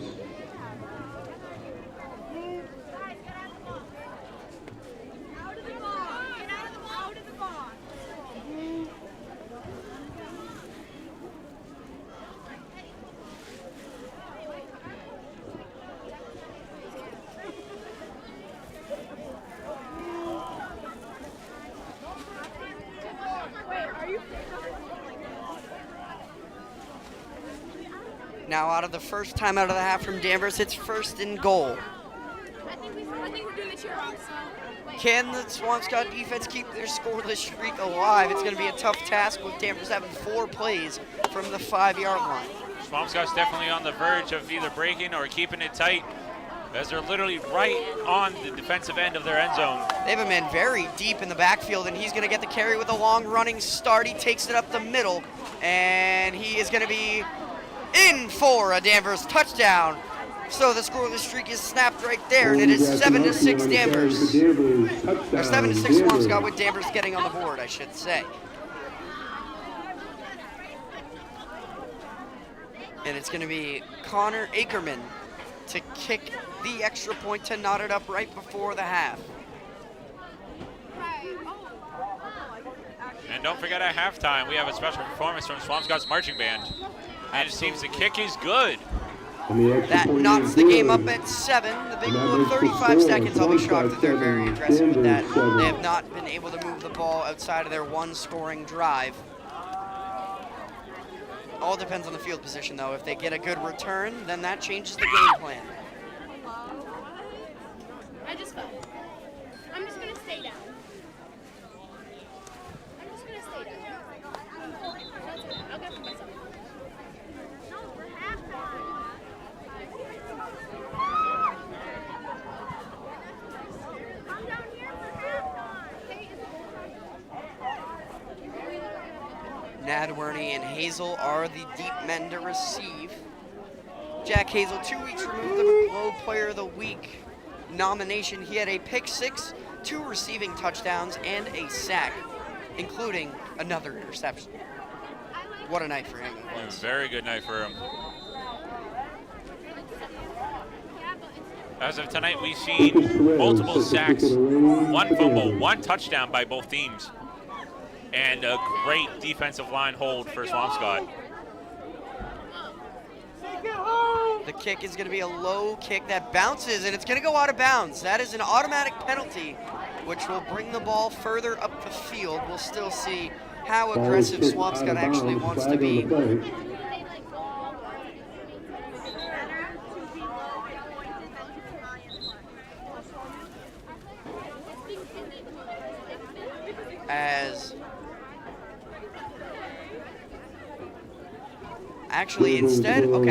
Now out of the first time out of the half from Danvers, it's 1st and goal. I think we're doing the cheer also. Can the Swampscott defense keep their scoreless streak alive? It's going to be a tough task with Danvers having 4 plays from the 5-yard line. Swampscott's definitely on the verge of either breaking or keeping it tight, as they're literally right on the defensive end of their end zone. They have a man very deep in the backfield, and he's going to get the carry with a long running start. He takes it up the middle, and he is going to be in for a Danvers touchdown. So the scoreless streak is snapped right there, and it is 7-6 Danvers. Or 7-6 Swampscott, with Danvers getting on the board, I should say. And it's going to be Connor Ackerman to kick the extra point to knot it up right before the half. And don't forget at halftime, we have a special performance from Swampscott's marching band. And it seems the kick is good. That knocks the game up at 7. The Big Blue have 35 seconds. I'll be shocked that they're very aggressive with that. They have not been able to move the ball outside of their one scoring drive. All depends on the field position, though. If they get a good return, then that changes the game plan. I just fell. I'm just going to stay down. I'm just going to stay down. I'll get for myself. No, we're halftime. Come down here for halftime. Nadwerney and Hazel are the deep men to receive. Jack Hazel, 2 weeks removed of a Globe Player of the Week nomination. He had a pick 6, 2 receiving touchdowns, and a sack, including another interception. What a night for him it was. Very good night for him. As of tonight, we've seen multiple sacks, 1 fumble, 1 touchdown by both teams, and a great defensive line hold for Swampscott. The kick is going to be a low kick that bounces, and it's going to go out of bounds. That is an automatic penalty, which will bring the ball further up the field. We'll still see how aggressive Swampscott actually wants to be. As actually instead of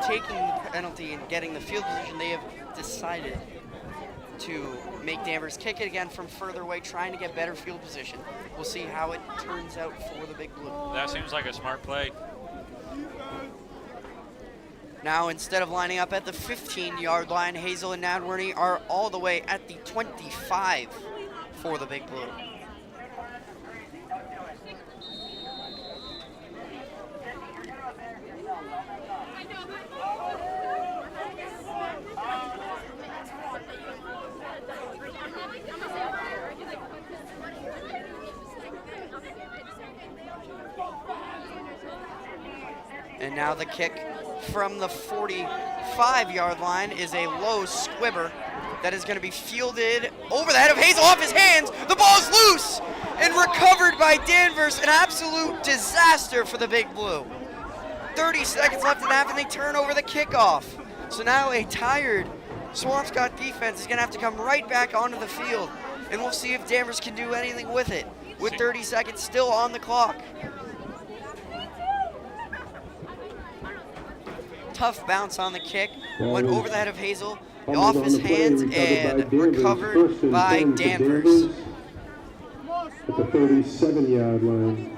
taking the penalty and getting the field position, they have decided to make Danvers kick it again from further away, trying to get better field position. We'll see how it turns out for the Big Blue. That seems like a smart play. Now, instead of lining up at the 15-yard line, Hazel and Nadwerney are all the way at the 25 for the Big Blue. And now the kick from the 45-yard line is a low squibber that is going to be fielded over the head of Hazel, off his hands. The ball's loose and recovered by Danvers. An absolute disaster for the Big Blue. 30 seconds left in the half, and they turn over the kickoff. So now a tired Swampscott defense is going to have to come right back onto the field, and we'll see if Danvers can do anything with it, with 30 seconds still on the clock. Tough bounce on the kick, went over the head of Hazel, off his hands, and recovered by Danvers. At the 37-yard line.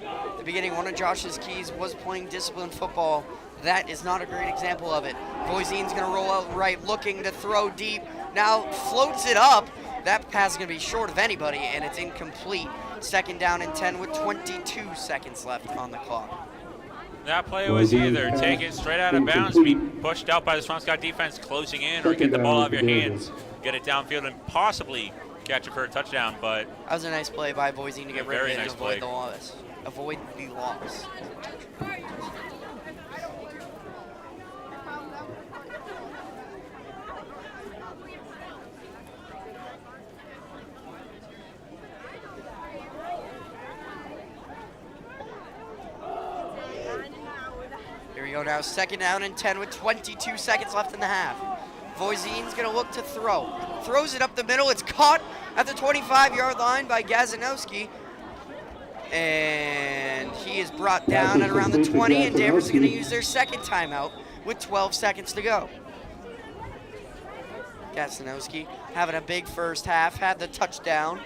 At the beginning, one of Josh's keys was playing disciplined football. That is not a great example of it. Voisin's going to roll out right, looking to throw deep. Now floats it up. That pass is going to be short of anybody, and it's incomplete. Second down and 10 with 22 seconds left on the clock. That play was either take it straight out of bounds, be pushed out by the Swampscott defense closing in, or get the ball out of your hands, get it downfield, and possibly catch it for a touchdown. But that was a nice play by Voisin to get rid of it and avoid play. the loss. Avoid the loss. Here we go now, second down and 10 with 22 seconds left in the half. Voisin's gonna look to throw. Throws it up the middle, it's caught at the 25-yard line by Gazanowski. And he is brought down at around the 20, and Danvers is gonna use their second timeout with 12 seconds to go. Gazanowski having a big first half, had the touchdown.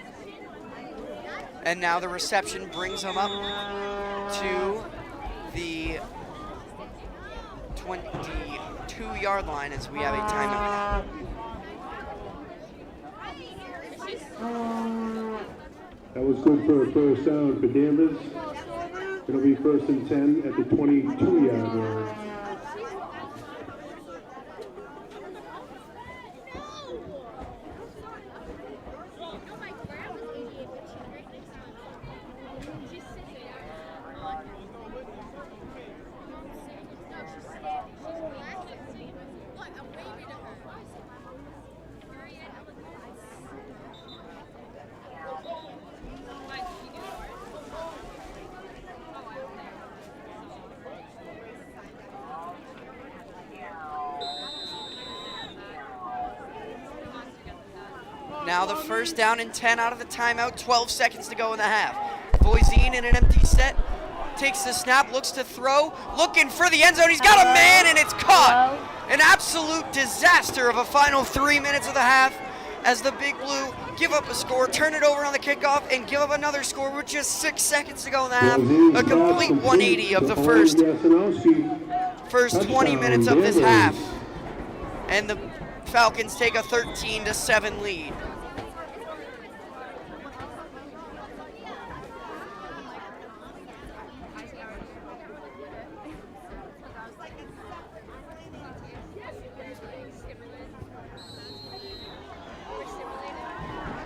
And now the reception brings him up to the 22-yard line as we have a timeout. That was good for a first down for Danvers. It'll be first and 10 at the 22-yard line. Now the first down and 10 out of the timeout, 12 seconds to go in the half. Voisin in an empty set, takes the snap, looks to throw, looking for the end zone. He's got a man, and it's caught. An absolute disaster of a final 3 minutes of the half as the Big Blue give up a score, turn it over on the kickoff, and give up another score with just 6 seconds to go in the half. A complete 180 of the first 20 minutes of this half. And the Falcons take a 13-7 lead.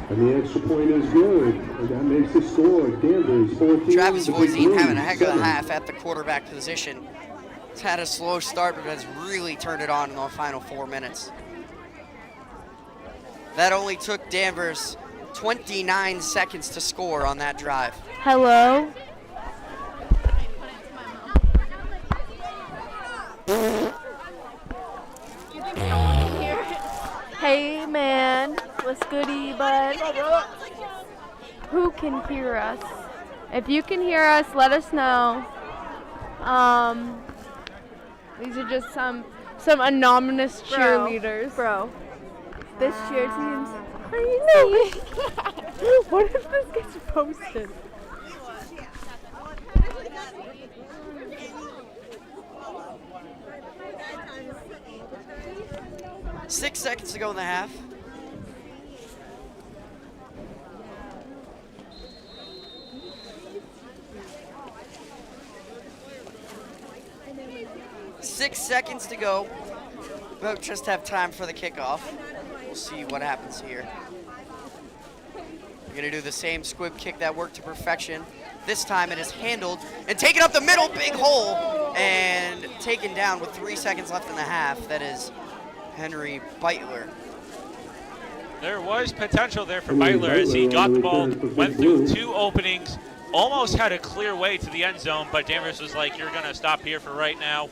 And the extra point is good. And that makes the score Danvers 14. Travis Voisin having a heck of a half at the quarterback position. He's had a slow start, but has really turned it on in the final 4 minutes. That only took Danvers 29 seconds to score on that drive. Hello? Hey man, what's goody, bud? Who can hear us? If you can hear us, let us know. These are just some anonymous cheerleaders. Bro, this cheer team's crazy. What if this gets posted? 6 seconds to go in the half. Six seconds to go. We'll just have time for the kickoff. We'll see what happens here. Gonna do the same squib kick that worked to perfection. This time it is handled and taken up the middle, big hole, and taken down with 3 seconds left in the half. That is Henry Beitler. There was potential there for Beitler as he got the ball, went through 2 openings, almost had a clear way to the end zone, but Danvers was like, you're gonna stop here for right now.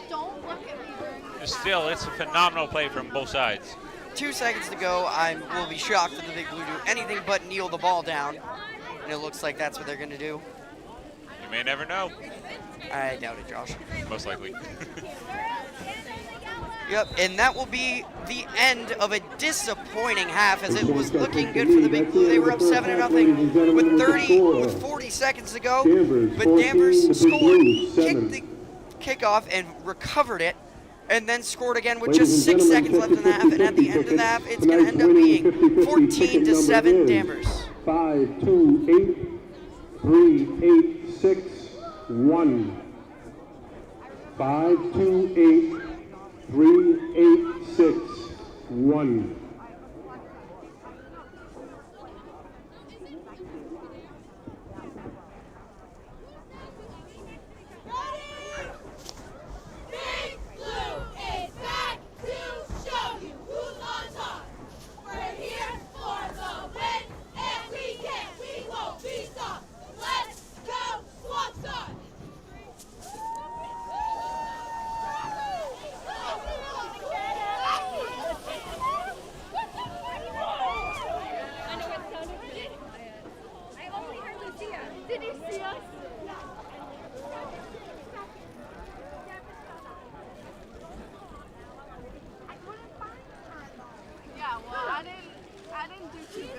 Don't look at me. Still, it's a phenomenal play from both sides. 2 seconds to go. I will be shocked if the Big Blue do anything but kneel the ball down. And it looks like that's what they're gonna do. You may never know. I doubt it, Josh. Most likely. Yep, and that will be the end of a disappointing half as it was looking good for the Big Blue. They were up 7-0 with 40 seconds to go. But Danvers scored, kicked the kickoff and recovered it, and then scored again with just 6 seconds left in the half. And at the end of the half, it's going to end up being 14-7 Danvers. 5, 2, 8, 3, 8, 6, 1. 5, 2, 8. 3, 8, 6, 1. Big Blue is back to show you who's on top. We're here for the win, and we won't be stopped. Let's go, Swampscott! Did you see us? Yeah, well, I didn't do too good.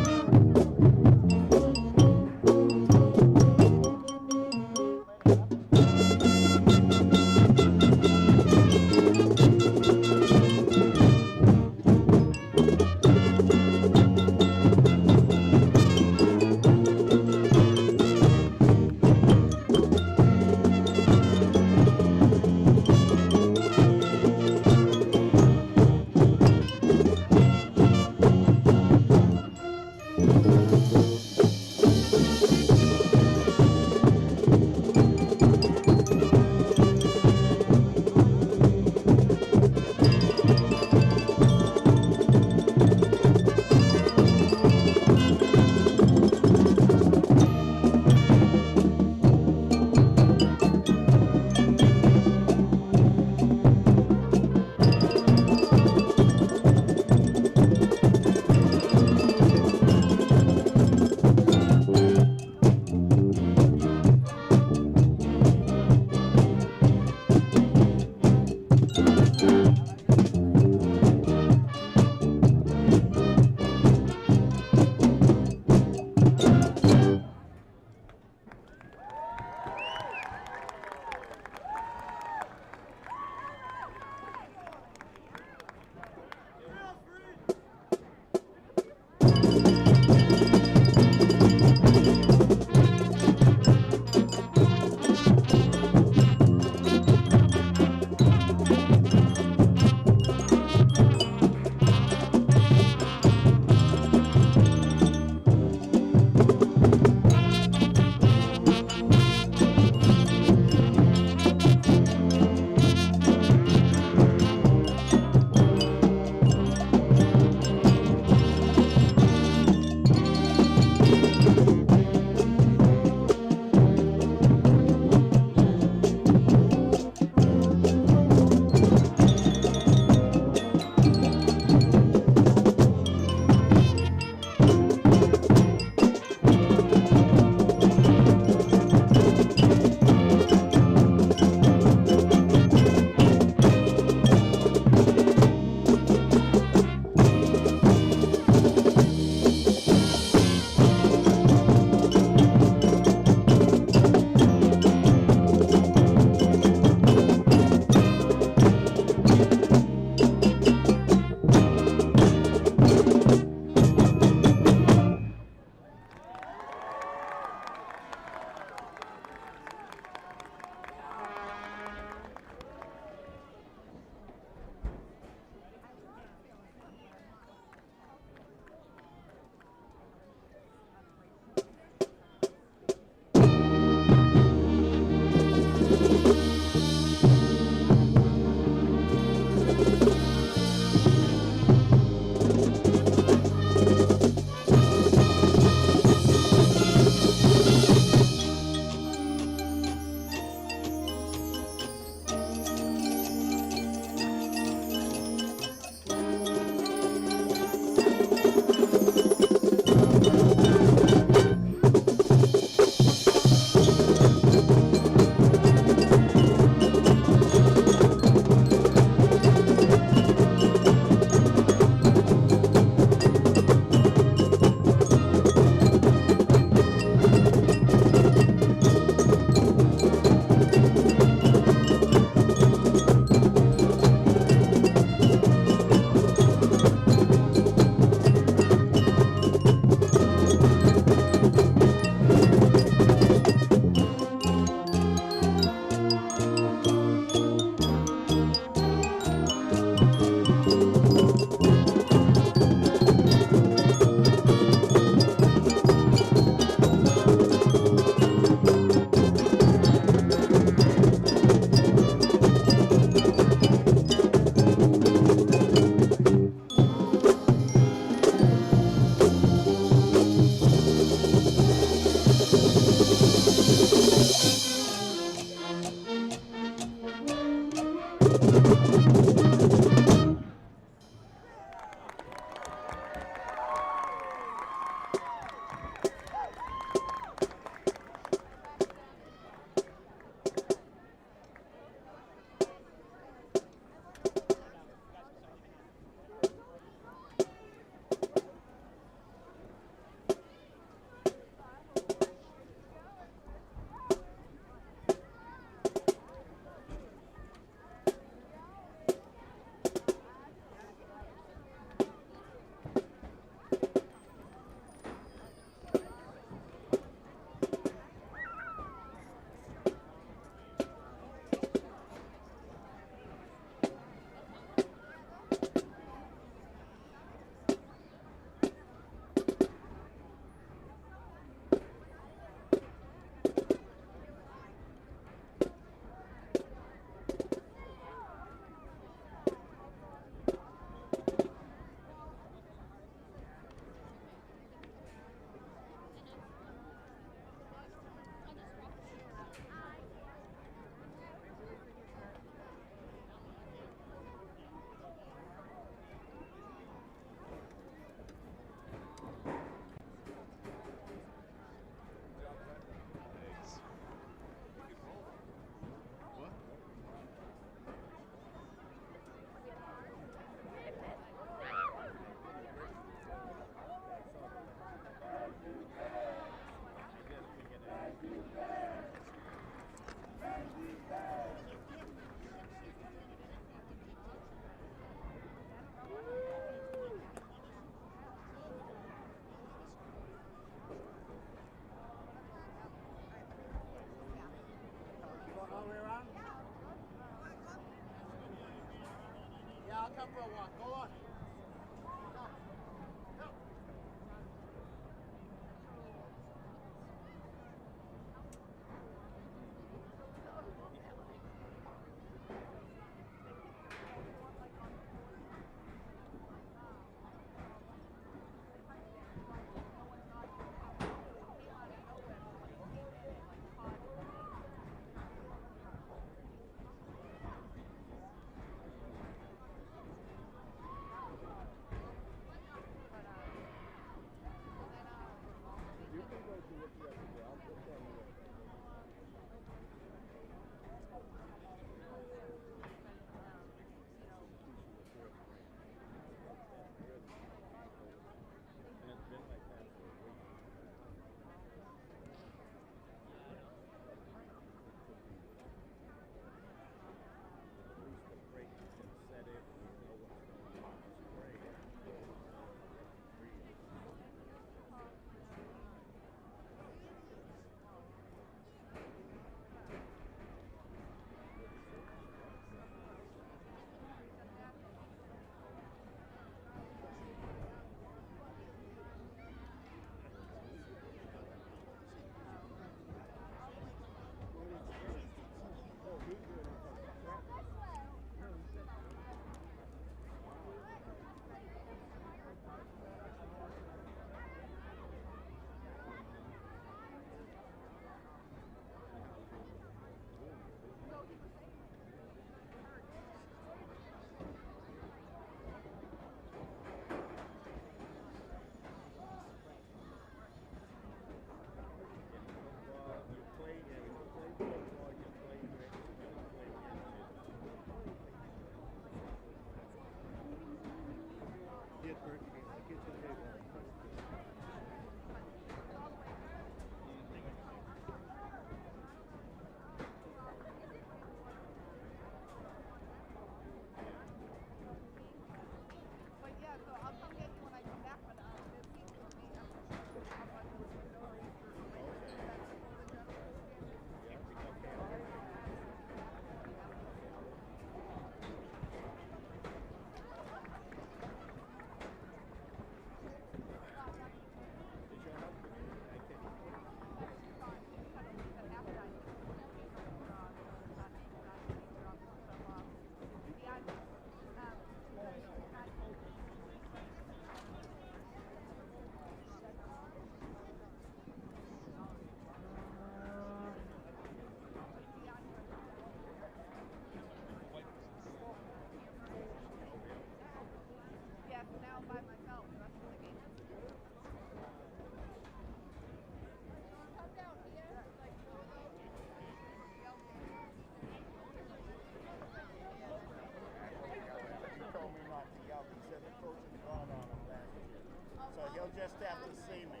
just have to see me.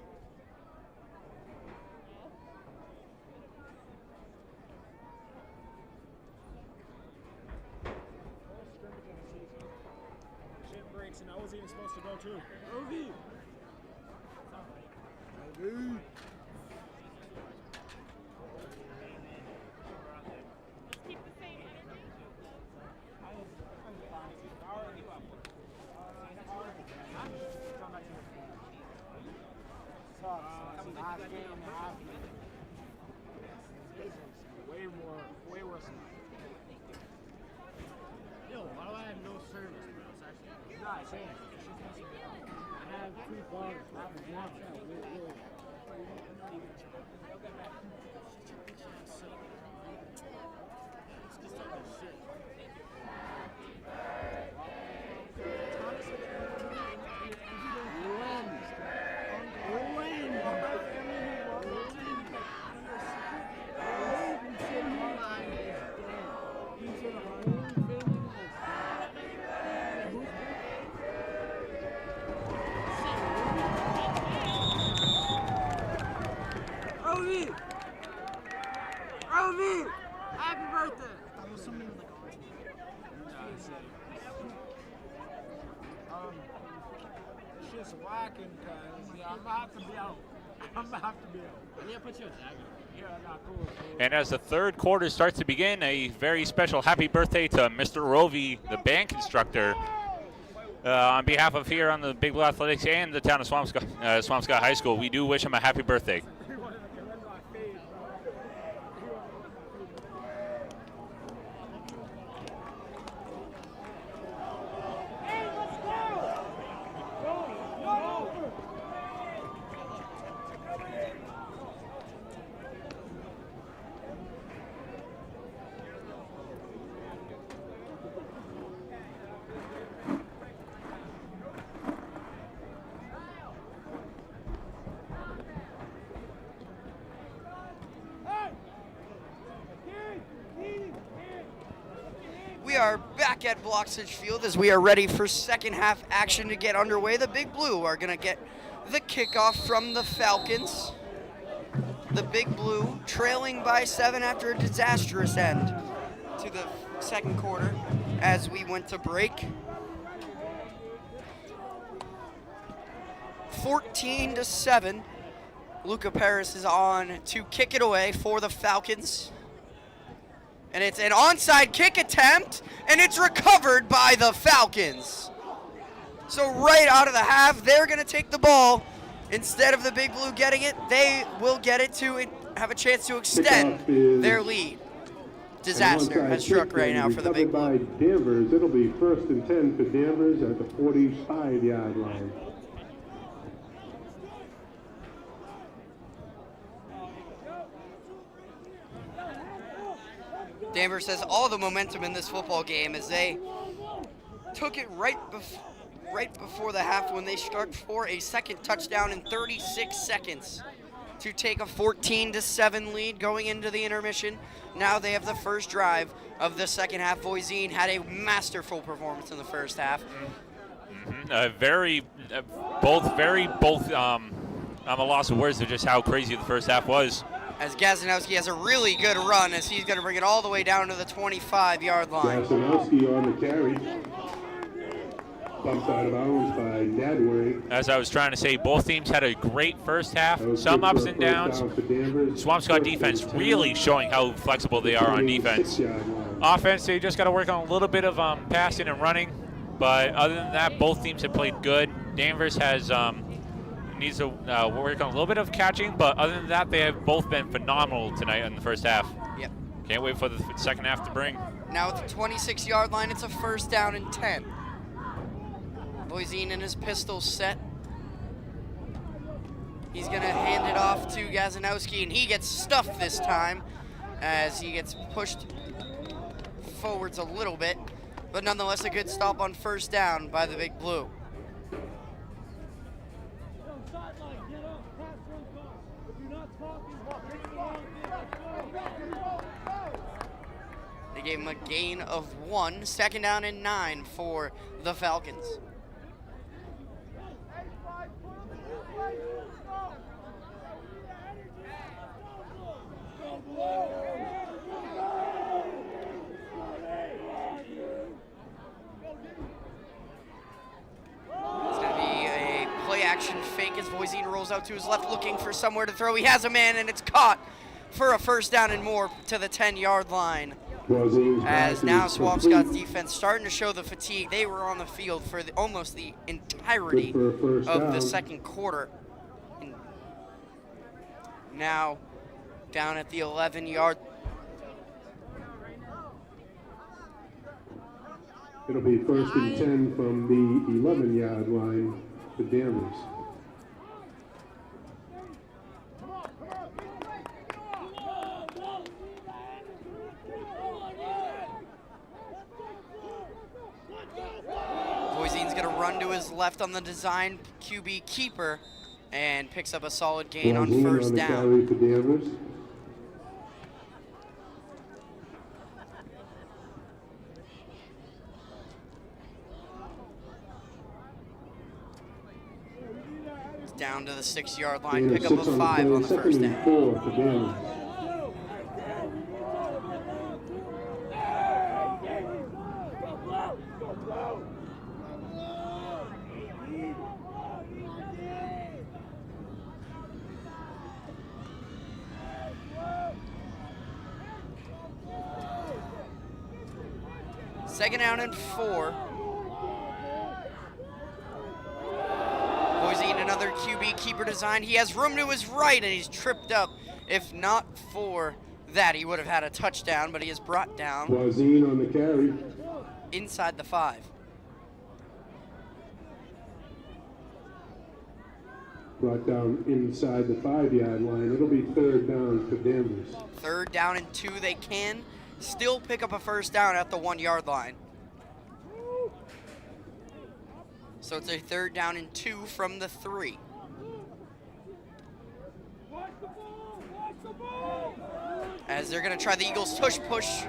Shit breaks, and I was even supposed to go too. OV! Keep the same energy. Way worse than that. Yo, why do I have no service, bro? It's actually not saying. I have 2 bars. I have 1. It's just like shit. Rovi! Happy birthday! That was something like shit's whacking, cuz. Yeah, I'm about to be out. I need to put you a jacket. Yeah, I got cool. And as the third quarter starts to begin, a very special happy birthday to Mr. Rovi, the band instructor. On behalf of here on the Big Blue Athletics and the town of Swampscott High School, we do wish him a happy birthday. We are back at Bloxage Field as we are ready for second half action to get underway. The Big Blue are going to get the kickoff from the Falcons. The Big Blue trailing by 7 after a disastrous end to the second quarter as we went to break. 14-7. Luca Paris is on to kick it away for the Falcons. And it's an onside kick attempt, and it's recovered by the Falcons. So right out of the half, they're going to take the ball. Instead of the Big Blue getting it, they will get it to have a chance to extend their lead. Disaster has struck right now for the Big Blue. By Danvers. It'll be 1st and 10 for Danvers at the 45-yard line. Danvers has all the momentum in this football game as they took it right before the half when they struck for a second touchdown in 36 seconds to take a 14-7 lead going into the intermission. Now they have the first drive of the second half. Voisin had a masterful performance in the first half. I'm a loss of words of just how crazy the first half was. As Gazanowski has a really good run as he's going to bring it all the way down to the 25-yard line. Gazanowski on the carry. Bumped out of bounds by Dadway. As I was trying to say, both teams had a great first half, some ups and downs. Swampscott defense really showing how flexible they are on defense. Offense, they just got to work on a little bit of passing and running. But other than that, both teams have played good. Danvers has needs to work on a little bit of catching, but other than that, they have both been phenomenal tonight in the first half. Yep. Can't wait for the second half to bring. Now at the 26-yard line, it's a 1st down and 10. Voisin in his pistol set. He's going to hand it off to Gazanowski, and he gets stuffed this time as he gets pushed forwards a little bit, but nonetheless a good stop on 1st down by the Big Blue. They gave him a gain of 1, 2nd down and 9 for the Falcons. It's going to be a play-action fake as Voisin rolls out to his left looking for somewhere to throw. He has a man, and it's caught for a 1st down and more to the 10-yard line. As now Swampscott's defense starting to show the fatigue. They were on the field for almost the entirety of the second quarter. And now down at the 11-yard. It'll be 1st and 10 from the 11-yard line for Danvers. Voisin's going to run to his left on the design QB keeper and picks up a solid gain on 1st down. For Danvers. It's down to the 6-yard line, pick up a 5 on the 1st down. 4 for Danvers. Second down and 4. another QB keeper design. He has room to his right, and he's tripped up. If not for that, he would have had a touchdown, but he is brought down Wazine on the carry. inside the 5. Brought down inside the 5-yard line. It'll be 3rd down for Danvers. 3rd down and 2. They can still pick up a first down at the 1-yard line. So it's a 3rd down and 2 from the 3. As they're going to try the Eagles tush push,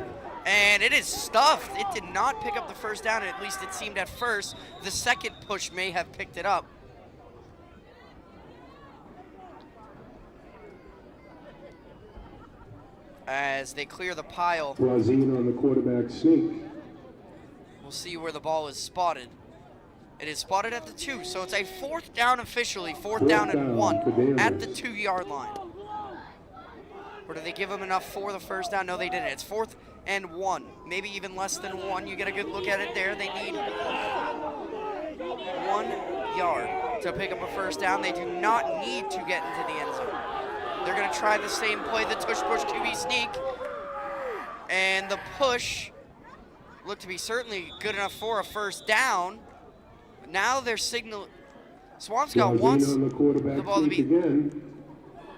and it is stuffed. It did not pick up the first down, at least it seemed at first. The second push may have picked it up. As they clear the pile. Wazine on the quarterback sneak. We'll see where the ball is spotted. It is spotted at the 2, so it's a 4th down officially. 4th down and 1 at the 2-yard line. Or did they give him enough for the first down? No, they didn't. It's 4th and 1, maybe even less than 1. You get a good look at it there. They need 1 yard to pick up a first down. They do not need to get into the end zone. They're going to try the same play, the tush push QB sneak. And the push looked to be certainly good enough for a first down. But now they're Swampscott wants the ball to be. Again.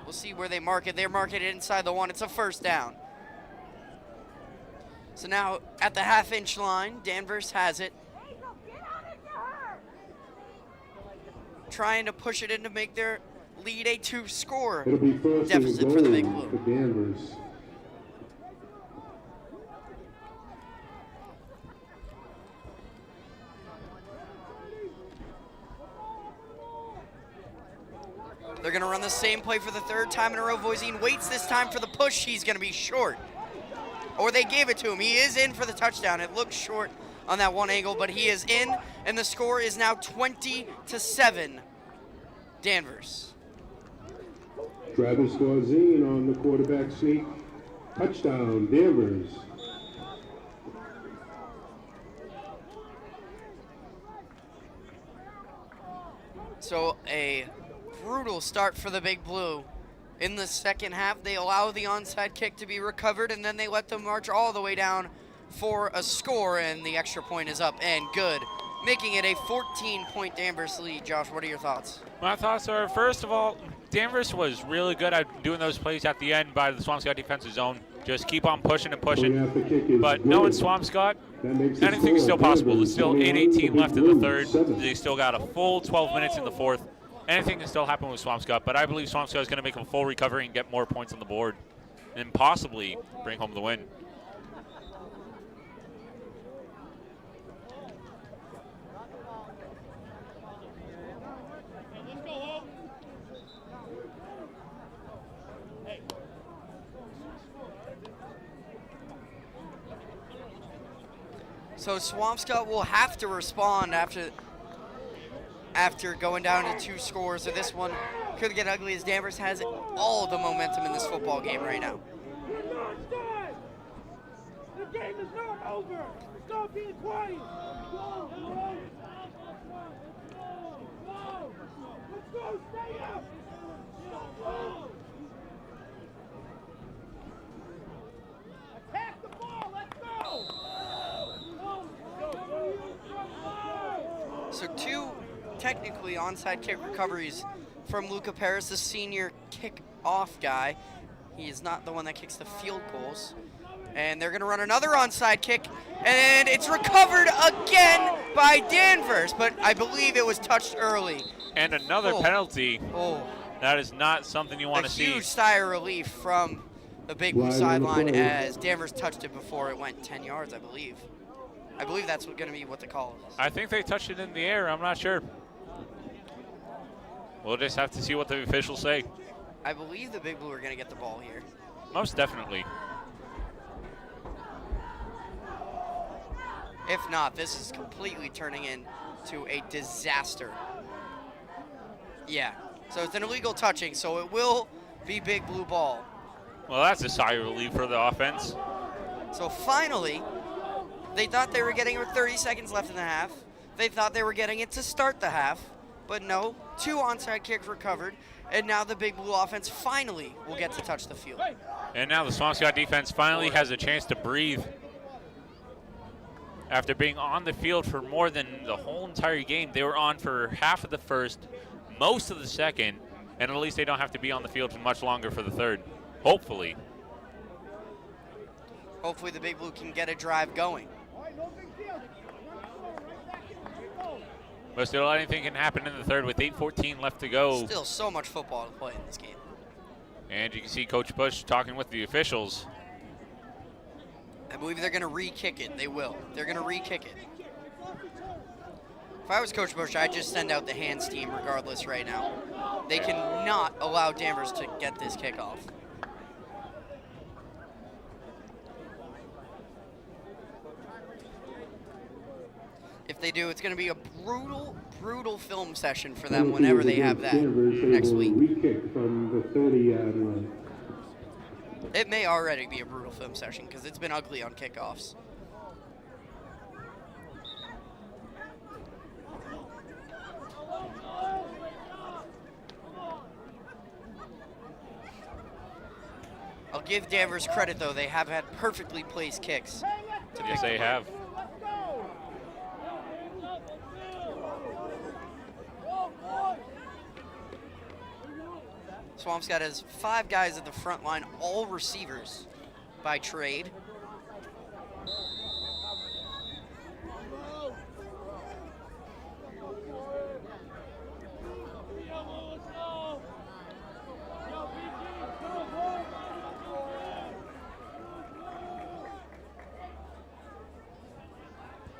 We'll see where they mark it. They're marking it inside the 1. It's a first down. So now at the half-inch line, Danvers has it. Trying to push it in to make their lead a 2-score deficit for the Big Blue. For Danvers. They're going to run the same play for the 3rd time in a row. Voisin waits this time for the push. He's going to be short. Or they gave it to him. He is in for the touchdown. It looked short on that one angle, but he is in, and the score is now 20-7, Danvers. Travis Wazine on the quarterback sneak. Touchdown, Danvers. So a brutal start for the Big Blue. In the second half, they allow the onside kick to be recovered, and then they let them march all the way down for a score, and the extra point is up and good, making it a 14-point Danvers lead. Josh, what are your thoughts? My thoughts are, first of all, Danvers was really good at doing those plays at the end by the Swampscott defensive zone. Just keep on pushing and pushing. But knowing Swampscott, anything's still possible. There's still 8:18 left in the 3rd. They still got a full 12 minutes in the 4th. Anything can still happen with Swampscott, but I believe Swampscott is going to make a full recovery and get more points on the board and possibly bring home the win. So Swampscott will have to respond after going down to 2 scores. So this one could get ugly as Danvers has all the momentum in this football game right now. We're not done. The game is not over. Stop being quiet. Go, go. Let's go. Stay up. Go. Attack the ball. Let's go. So 2 technically onside kick recoveries from Luca Paris, the senior kick-off guy. He is not the one that kicks the field goals. And they're going to run another onside kick, and it's recovered again by Danvers, but I believe it was touched early. And another penalty. Oh. That is not something you want to see. A huge sigh of relief from the Big Blue sideline as Danvers touched it before it went 10 yards, I believe. I believe that's going to be what the call is. I think they touched it in the air. I'm not sure. We'll just have to see what the officials say. I believe the Big Blue are going to get the ball here. Most definitely. If not, this is completely turning into a disaster. Yeah, so it's an illegal touching, so it will be Big Blue ball. Well, that's a sigh of relief for the offense. So finally, they thought they were getting it with 30 seconds left in the half. They thought they were getting it to start the half. But no, 2 onside kicks recovered, and now the Big Blue offense finally will get to touch the field. And now the Swampscott defense finally has a chance to breathe. After being on the field for more than the whole entire game, they were on for half of the first, most of the second, and at least they don't have to be on the field for much longer for the third, hopefully. Hopefully the Big Blue can get a drive going. But still, anything can happen in the third with 8:14 left to go. Still so much football to play in this game. And you can see Coach Bush talking with the officials. I believe they're going to re-kick it. They will. They're going to re-kick it. If I was Coach Bush, I'd just send out the hands team regardless right now. They cannot allow Danvers to get this kickoff. If they do, it's going to be a brutal, brutal film session for them whenever they have that next week. Re-kick from the 30-yard line. It may already be a brutal film session because it's been ugly on kickoffs. I'll give Danvers credit, though. They have had perfectly placed kicks. Yes, they have. Swampscott has 5 guys at the front line, all receivers by trade.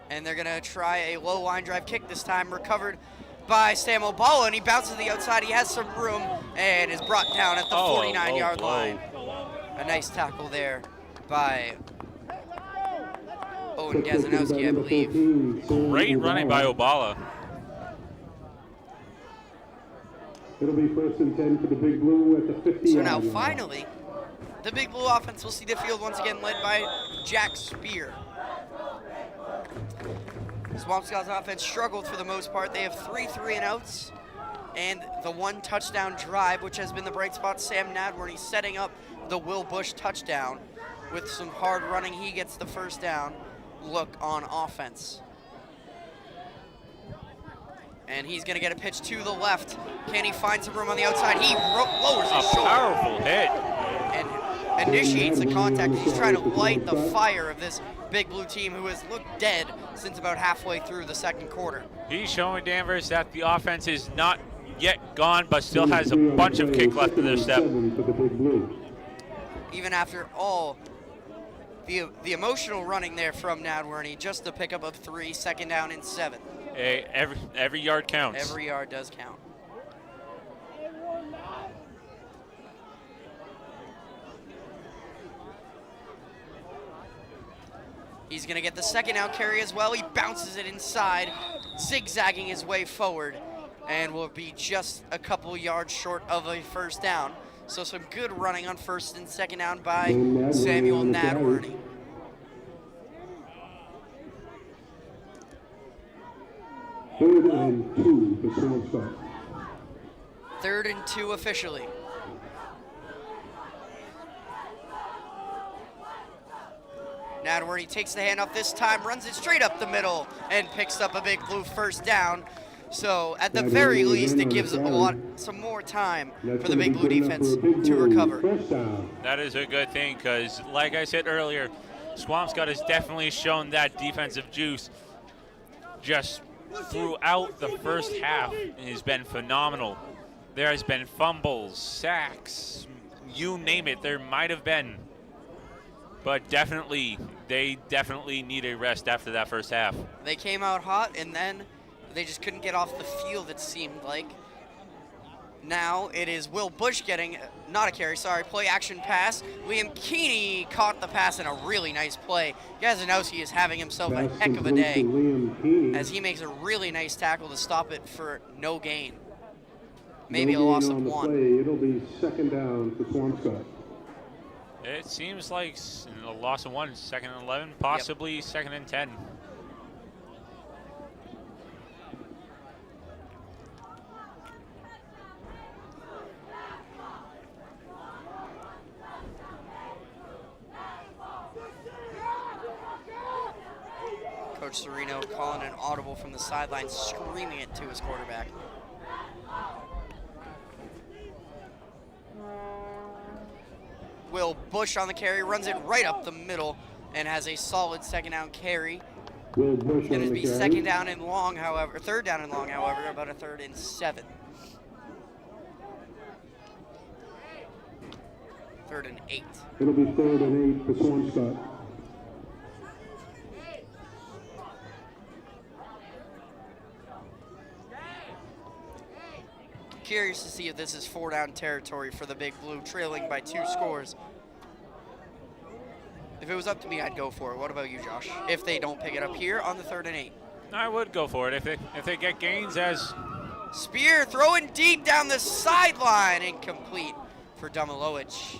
And they're gonna try a low line drive kick this time, recovered by Sam Obala, and he bounces to the outside. He has some room and is brought down at the 49-yard line. A nice tackle there by Owen Gazanowski, I believe. Great running by Obala. It'll be 1st and 10 for the Big Blue at the 50-yard So now line. finally, the Big Blue offense will see the field once again led by Jack Spear. Swampscott's offense struggled for the most part. They have 3 3-and-outs and the 1 touchdown drive, which has been the bright spot. Sam Nadworny setting up the Will Bush touchdown with some hard running. He gets the first down look on offense. And he's going to get a pitch to the left. Can he find some room on the outside? He lowers his shoulder. A powerful hit. And initiates the contact. He's trying to light the fire of this Big Blue team who has looked dead since about halfway through the second quarter. He's showing Danvers that the offense is not yet gone, but still has a bunch of kick left in their step. Even after all the emotional running there from Nadworny, just the pickup of 3, 2nd down and 7. Hey, every yard counts. Every yard does count. He's going to get the 2nd down carry as well. He bounces it inside, zigzagging his way forward, and will be just a couple yards short of a 1st down. So some good running on 1st and 2nd down by Samuel Nadworny. Third and 2 for Swampscott. 3rd and 2 officially. Nadworny takes the handoff this time, runs it straight up the middle, and picks up a Big Blue 1st down. So at the very least, it gives some more time for the Big Blue defense to recover. That is a good thing because, like I said earlier, Swampscott has definitely shown that defensive juice just throughout the first half. It has been phenomenal. There has been fumbles, sacks, you name it, there might have been. But definitely, they definitely need a rest after that first half. They came out hot, and then they just couldn't get off the field, it seemed like. Now it is Will Bush getting, not a carry, sorry, play action pass. Liam Keeney caught the pass in a really nice play. Gazanowski is having himself a heck of a day as he makes a really nice tackle to stop it for no gain. Maybe a loss of 1. It'll be 2nd down for Swampscott. It seems like a loss of 1, 2nd and 11, possibly 2nd and 10. Coach Sereno calling an audible from the sideline, screaming it to his quarterback. Will Bush on the carry, runs it right up the middle, and has a solid second down carry. Will Bush Going on to the be carry. second down and long, however, third down and long, however, about a 3rd and 7. 3rd and 8. It'll be 3rd and 8 for Swampscott. Curious to see if this is 4-down territory for the Big Blue, trailing by 2 scores. If it was up to me, I'd go for it. What about you, Josh? If they don't pick it up here on the 3rd and 8. I would go for it if they get gains as Spear throwing deep down the sideline, incomplete for Dumilowicz.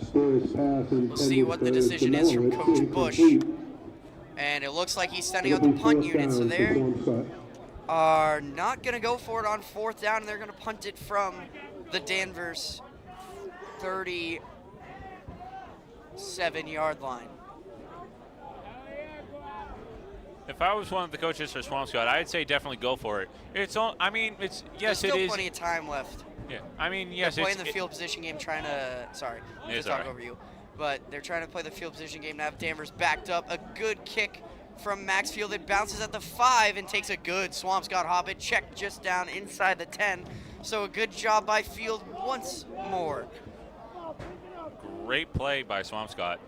Spears pass We'll see what the decision is from Coach Bush. And it looks like he's sending out the punt unit, so they are not going to go for it on 4th down, and they're going to punt it from the Danvers 37-yard line. if I was one of the coaches for Swampscott, I'd say definitely go for it. It's all. I mean, it's yes, There's it still is. plenty of time left. Yeah, I mean, yes, They're playing it's the field position game, trying to. Sorry, It's just talk all right. over you. But they're trying to play the field position game to have Danvers backed up. A good kick from Maxfield. It bounces at the 5 and takes a good Swampscott hop. It checked just down inside the 10. So a good job by Field once more. Great play by Swampscott.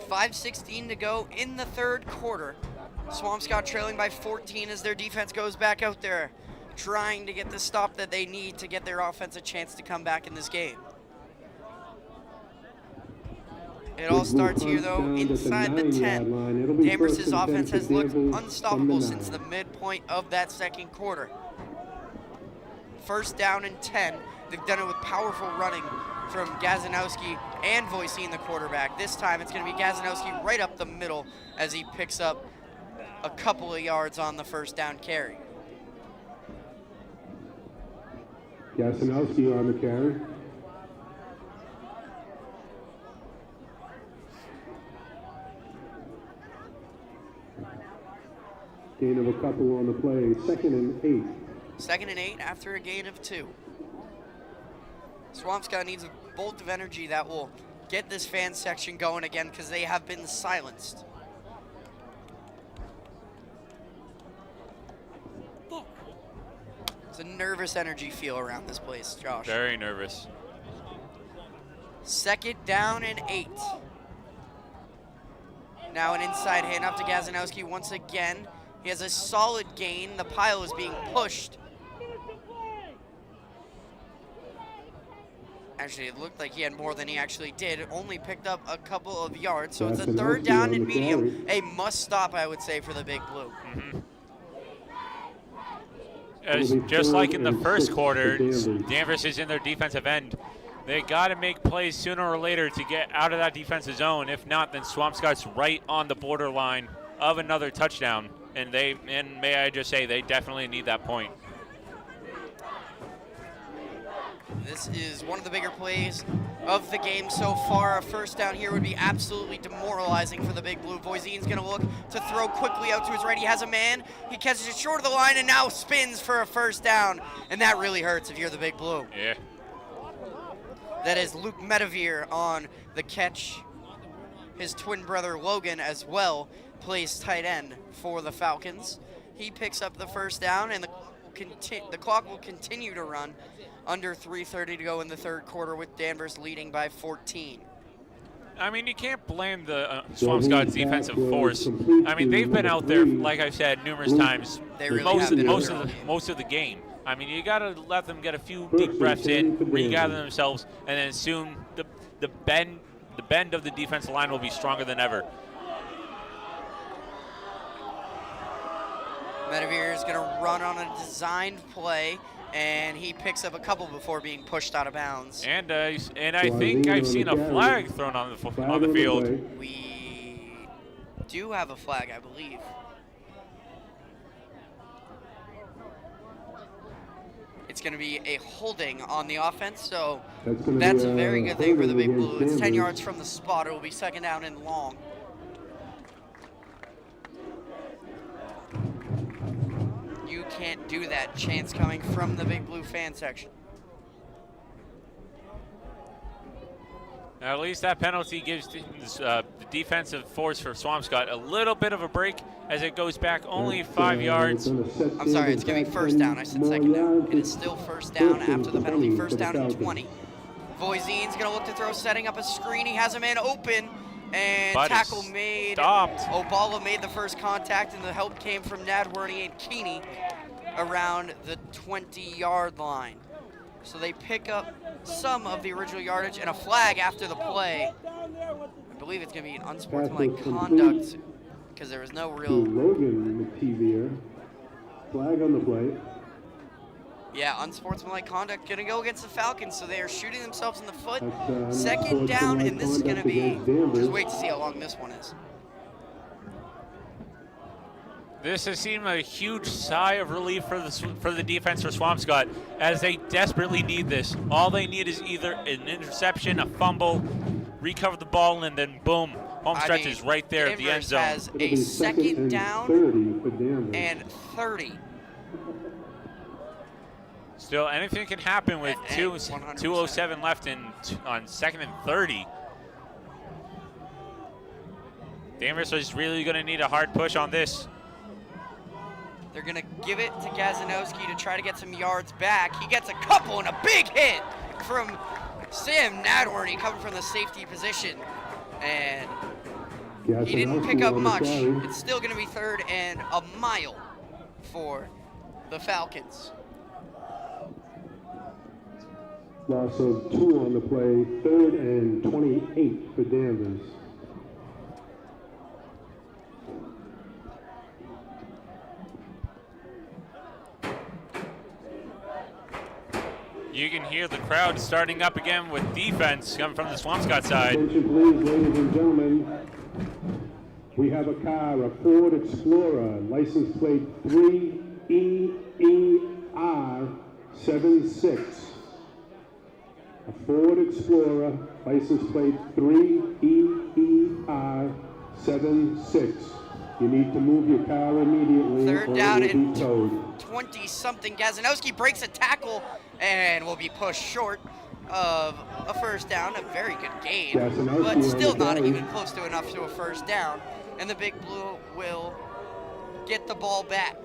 5:16 to go in the third quarter. Swampscott trailing by 14 as their defense goes back out there, trying to get the stop that they need to get their offense a chance to come back in this game. It all starts here, though, inside the 10. Danvers' offense has looked unstoppable since the midpoint of that second quarter. First down and 10. They've done it with powerful running from Gazanowski and Voisin, the quarterback. This time it's going to be Gazanowski right up the middle as he picks up a couple of yards on the first down carry. Gasanowski on the carry. Gain of a couple on the play. 2nd and 8. 2nd and 8 after a gain of 2. Swampscott needs a bolt of energy that will get this fan section going again because they have been silenced. It's a nervous energy feel around this place, Josh. Very nervous. 2nd down and 8. Now an inside handoff to Gazanowski once again. He has a solid gain. The pile is being pushed. Actually, it looked like he had more than he actually did. It only picked up a couple of yards, so it's a 3rd down and medium. A must stop, I would say, for the Big Blue. Just like in the first quarter, Danvers is in their defensive end. They got to make plays sooner or later to get out of that defensive zone. If not, then Swampscott's right on the borderline of another touchdown. And may I just say, they definitely need that point. This is one of the bigger plays of the game so far. A first down here would be absolutely demoralizing for the Big Blue. Voisin's going to look to throw quickly out to his right. He has a man. He catches it short of the line and now spins for a first down. And that really hurts if you're the Big Blue. Yeah. That is Luke Medevere on the catch. His twin brother Logan as well plays tight end for the Falcons. He picks up the first down, and the clock will continue to run. Under 3:30 to go in the third quarter with Danvers leading by 14. I mean, you can't blame the Swampscott's defensive force. I mean, they've been out there, like I've said numerous times, They really have been most of the game. I mean, you got to let them get a few deep breaths in, regather themselves, and then soon the bend of the defensive line will be stronger than ever. Medevere is going to run on a designed play, and he picks up a couple before being pushed out of bounds. And I think I've seen a flag thrown on the field. We do have a flag, I believe. It's going to be a holding on the offense, so that's a very good thing for the Big Blue. It's 10 yards from the spot. It will be 2nd down and long. You can't do that. Chants coming from the Big Blue fan section. Now, at least that penalty gives the defensive force for Swampscott a little bit of a break as it goes back only 5 yards. I'm sorry, it's going to be first down. I said second down. It is still first down after the penalty. First down and 20. Voisin's going to look to throw, setting up a screen. He has a man open, and but tackle made. Stopped. Obala made the first contact, and the help came from Nadworny and Keeney around the 20-yard line. So they pick up some of the original yardage and a flag after the play. I believe it's going to be an unsportsmanlike conduct because there was no real. Logan McTevier. Flag on the play. Yeah, unsportsmanlike conduct going to go against the Falcons, so they are shooting themselves in the foot. Second down, and this is going to be. Just wait to see how long this one is. This has seemed a huge sigh of relief for the defense for Swampscott, as they desperately need this. All they need is either an interception, a fumble, recover the ball, and then boom, home stretch is right there at the end zone. Has a second down and 30. Still, anything can happen with 2:07 left on second and 30. Danvers is really going to need a hard push on this. They're going to give it to Gazanowski to try to get some yards back. He gets a couple and a big hit from Sam Nadworny coming from the safety position. And he didn't pick up much. It's still going to be third and a mile for the Falcons. Loss of 2 on the play, 3rd and 28 for Danvers. You can hear the crowd starting up again with defense coming from the Swampscott side. Attention please, ladies and gentlemen. We have a car, a Ford Explorer, license plate 3EER76. A Ford Explorer, license plate 3EER76. You need to move your car immediately. Third down and 20-something. Gazanowski breaks a tackle and will be pushed short of a first down. A very good gain, but still not even close to enough to a first down. And the Big Blue will get the ball back.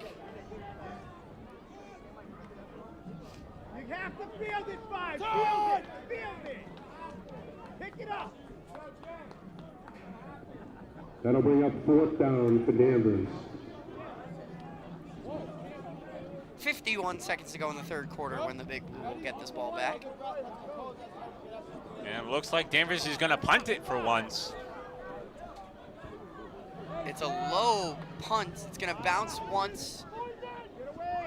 You have to field it, 5. Field it. Field it. Pick it up. That'll bring up 4th down for Danvers. 51 seconds to go in the third quarter when the Big Blue will get this ball back. And it looks like Danvers is going to punt it for once. It's a low punt. It's going to bounce once.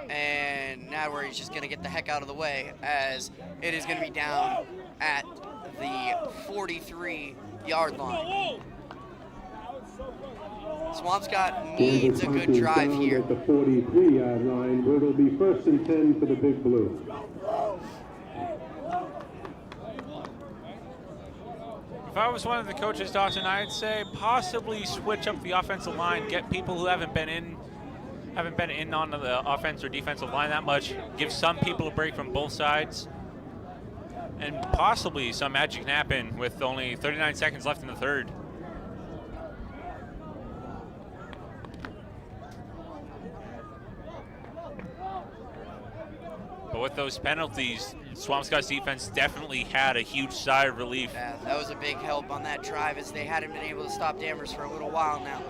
And now he's just going to get the heck out of the way, as it is going to be down at the 43-yard line. Swampscott needs a good drive here. At the 43-yard line, where it'll be 1st and 10 for the Big Blue. If I was one of the coaches, Dawson, I'd say possibly switch up the offensive line, get people who haven't been in on the offense or defensive line that much, give some people a break from both sides, and possibly some magic can happen with only 39 seconds left in the third. But with those penalties, Swampscott's defense definitely had a huge sigh of relief. Yeah, that was a big help on that drive, as they hadn't been able to stop Danvers for a little while now.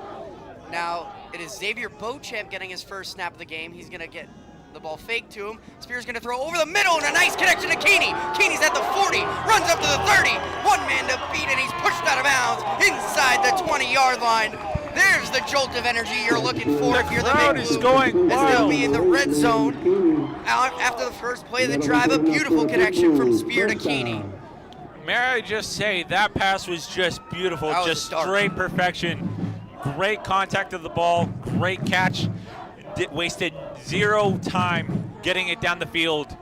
Now, it is Xavier Beauchamp getting his first snap of the game. He's going to get the ball faked to him. Spears going to throw over the middle, and a nice connection to Keeney. Keeney's at the 40, runs up to the 30. One man to beat, and he's pushed out of bounds inside the 20-yard line. There's the jolt of energy you're looking for if you're the Big Blue. Going as they'll be in the red zone. After the first play of the drive, a beautiful connection from Spear to Keeney. May I just say, that pass was just beautiful, just straight perfection. Great contact of the ball, great catch. Wasted zero time getting it down the field.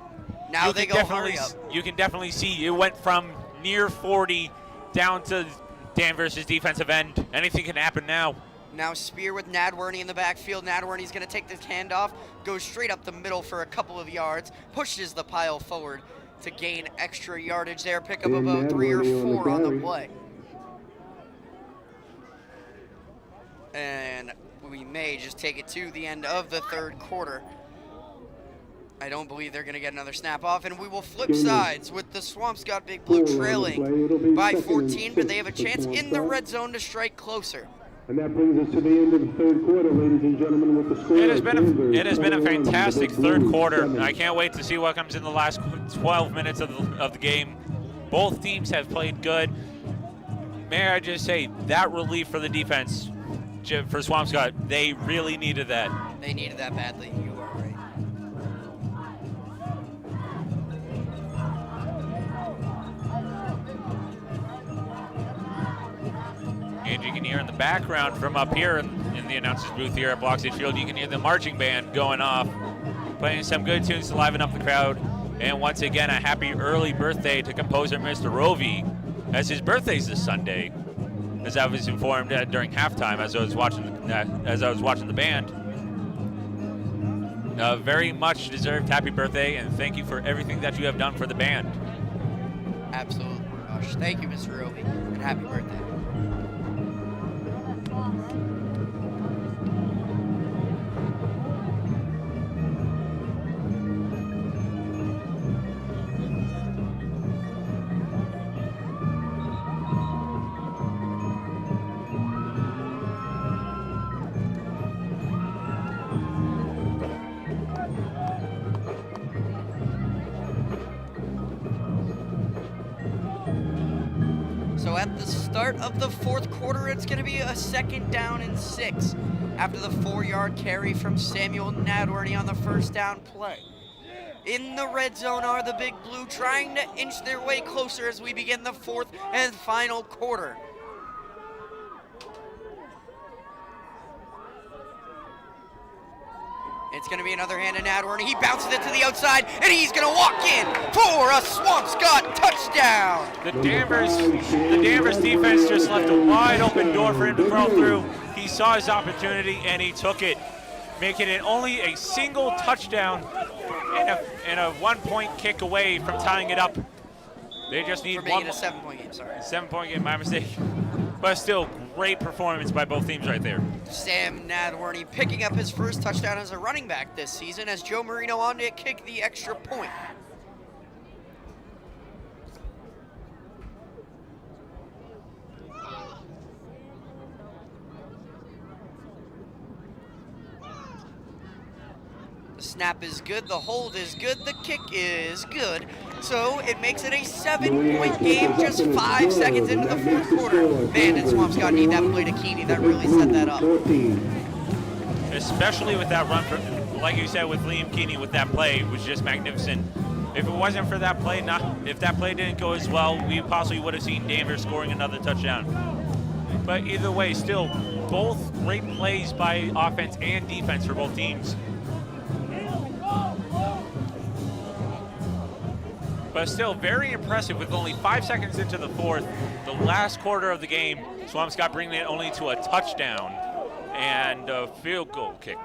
Now they go hurry up. You can definitely see it went from near 40 down to Danvers' defensive end. Anything can happen now. Now Spear with Nadworny in the backfield. Nadworny's going to take this handoff, goes straight up the middle for a couple of yards, pushes the pile forward to gain extra yardage there, pick up about 3 or 4 on the play. And we may just take it to the end of the third quarter. I don't believe they're going to get another snap off, and we will flip sides with the Swampscott Big Blue trailing by 14, but they have a chance in the red zone to strike closer. And that brings us to the end of the third quarter, ladies and gentlemen, with the score. It has been a fantastic third quarter. I can't wait to see what comes in the last 12 minutes of the game. Both teams have played good. May I just say, that relief for the defense for Swampscott, they really needed that. They needed that badly. You are right. And you can hear in the background from up here in the announcer's booth here at Bloxage Field, you can hear the marching band going off, playing some good tunes to liven up the crowd. And once again, a happy early birthday to composer Mr. Rovi, as his birthday's this Sunday, as I was informed during halftime as I was watching the band. Very much deserved happy birthday, and thank you for everything that you have done for the band. Absolutely, Josh. Thank you, Mr. Rovi, and happy birthday. So at the start of the fourth quarter, it's going to be a 2nd down and 6 after the 4-yard carry from Samuel Nadworny on the first down play. In the red zone are the Big Blue, trying to inch their way closer as we begin the fourth and final quarter. It's going to be another hand to Nadworny. He bounces it to the outside, and he's going to walk in for a Swampscott touchdown. The Danvers defense just left a wide open door for him to crawl through. He saw his opportunity, and he took it, making it only a single touchdown and a 1-point kick away from tying it up. They just need one. A 7-point game, sorry. 7-point game, my mistake. But still, great performance by both teams right there. Sam Nadworny picking up his first touchdown as a running back this season as Joe Marino on to kick the extra point. The snap is good, the hold is good, the kick is good. So it makes it a 7-point game just 5 seconds into the fourth quarter. Man, did Swampscott need that play to Keeney. That really set that up. Especially with that run, like you said, with Liam Keeney, with that play was just magnificent. If it wasn't for that play, if that play didn't go as well, we possibly would have seen Danvers scoring another touchdown. But either way, still, both great plays by offense and defense for both teams. But still very impressive with only 5 seconds into the fourth, the last quarter of the game, Swampscott bringing it only to a touchdown and a field goal kick.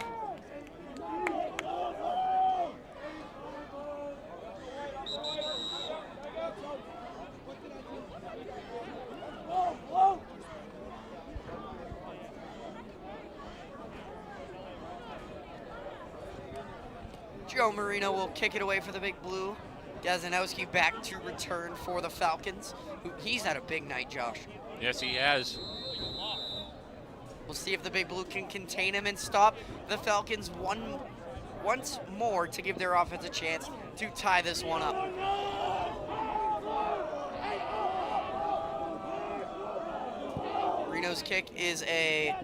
Joe Marino will kick it away for the Big Blue. Gazanowski back to return for the Falcons. He's had a big night, Josh. Yes, he has. We'll see if the Big Blue can contain him and stop the Falcons once more to give their offense a chance to tie this one up. Marino's kick is a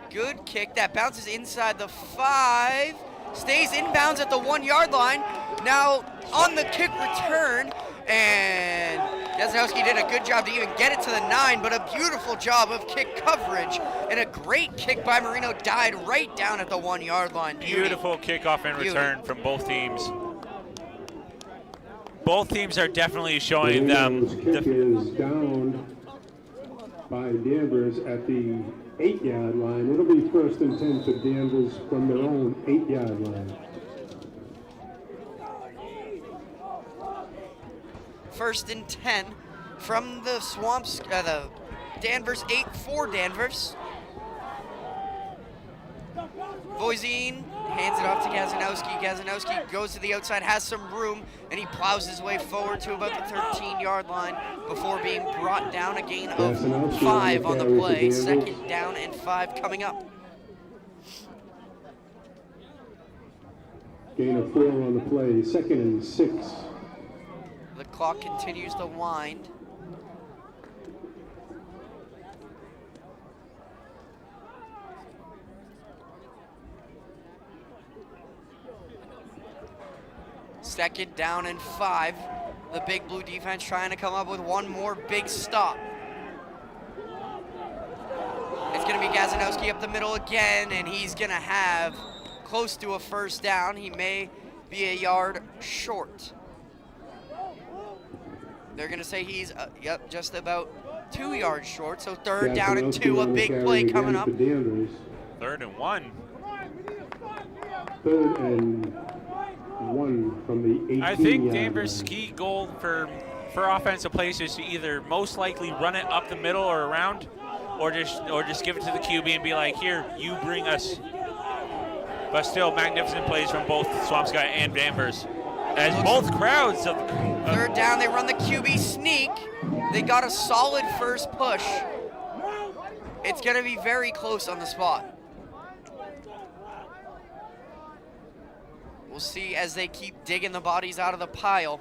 good kick that bounces inside the 5, stays inbounds at the 1-yard line. Now on the kick return, and Gazanowski did a good job to even get it to the 9, but a beautiful job of kick coverage, and a great kick by Marino died right down at the 1-yard line. Beautiful kickoff and return from both teams. Both teams are definitely showing them. Kick is down by Danvers at the 8-yard line. It'll be 1st and 10 for Danvers from their own 8-yard line. 1st and 10 from the the Danvers 8 for Danvers. Voisin hands it off to Gazanowski. Gazanowski goes to the outside, has some room, and he plows his way forward to about the 13-yard line before being brought down. A gain of 5 on the play. 2nd down and 5 coming up. Gain of 4 on the play. 2nd and 6. The clock continues to wind. Second down and 5. The Big Blue defense trying to come up with one more big stop. It's going to be Gazanowski up the middle again, and he's going to have close to a 1st down. He may be a yard short. They're going to say he's, just about 2 yards short. So 3rd down and 2, a big play coming up. 3rd and 1. 3rd and 1 from the 18. I think Danvers' key goal for offensive plays is to either most likely run it up the middle or around, or just give it to the QB and be like, here, you bring us. But still, magnificent plays from both Swampscott and Danvers. As both crowds of 3rd down, they run the QB sneak. They got a solid first push. It's going to be very close on the spot. We'll see as they keep digging the bodies out of the pile.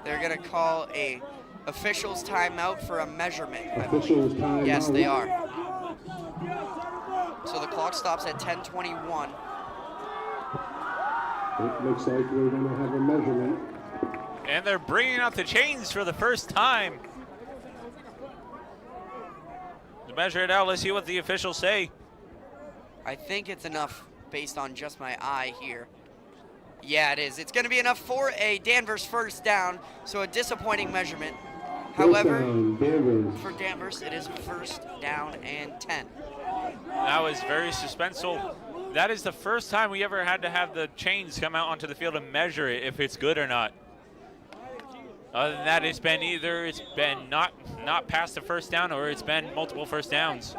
They're going to call a officials timeout for a measurement, I believe. Timeout. Yes, they are. So the clock stops at 10:21. It looks like we're going to have a measurement. And they're bringing out the chains for the first time. To measure it out, let's see what the officials say. I think it's enough based on just my eye here. Yeah, it is. It's going to be enough for a Danvers 1st down, so a disappointing measurement. However, for Danvers, it is 1st down and 10. That was very suspenseful. That is the first time we ever had to have the chains come out onto the field and measure it if it's good or not. Other than that, it's been not past the 1st down, or it's been multiple 1st downs.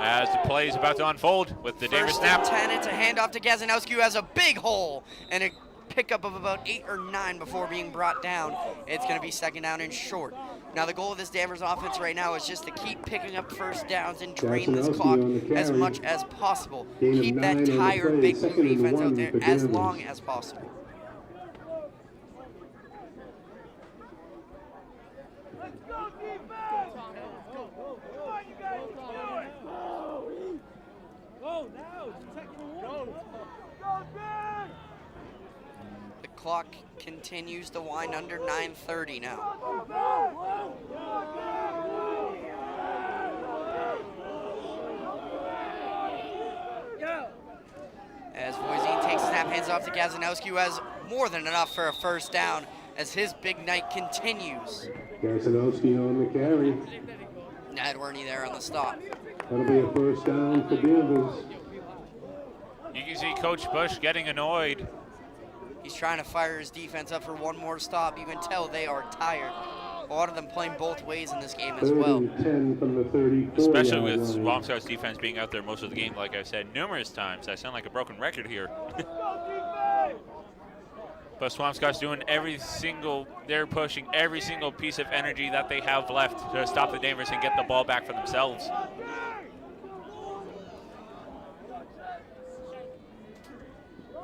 As the play is about to unfold with the Danvers snap. 1st and 10, it's a handoff to Gazanowski, who has a big hole and a pickup of about 8 or 9 before being brought down. It's going to be 2nd down and short. Now the goal of this Danvers offense right now is just to keep picking up 1st downs and drain this clock as much as possible. Keep that tired Big Blue defense out there as long as possible. Let's go, defense! Come on, you guys, let's do it! Go now, it's 2nd and 1. Go, big! The clock continues to wind under 9:30 now. As Voisin takes snap, hands off to Gazanowski, who has more than enough for a 1st down as his big night continues. Gazanowski on the carry. Nadworny there on the stop. That'll be a 1st down for Danvers. You can see Coach Bush getting annoyed. He's trying to fire his defense up for one more stop. You can tell they are tired. A lot of them playing both ways in this game as well. 10 from the 34. Especially with Swampscott's defense being out there most of the game, like I've said numerous times. I sound like a broken record here. But Swampscott's doing they're pushing every single piece of energy that they have left to stop the Danvers and get the ball back for themselves.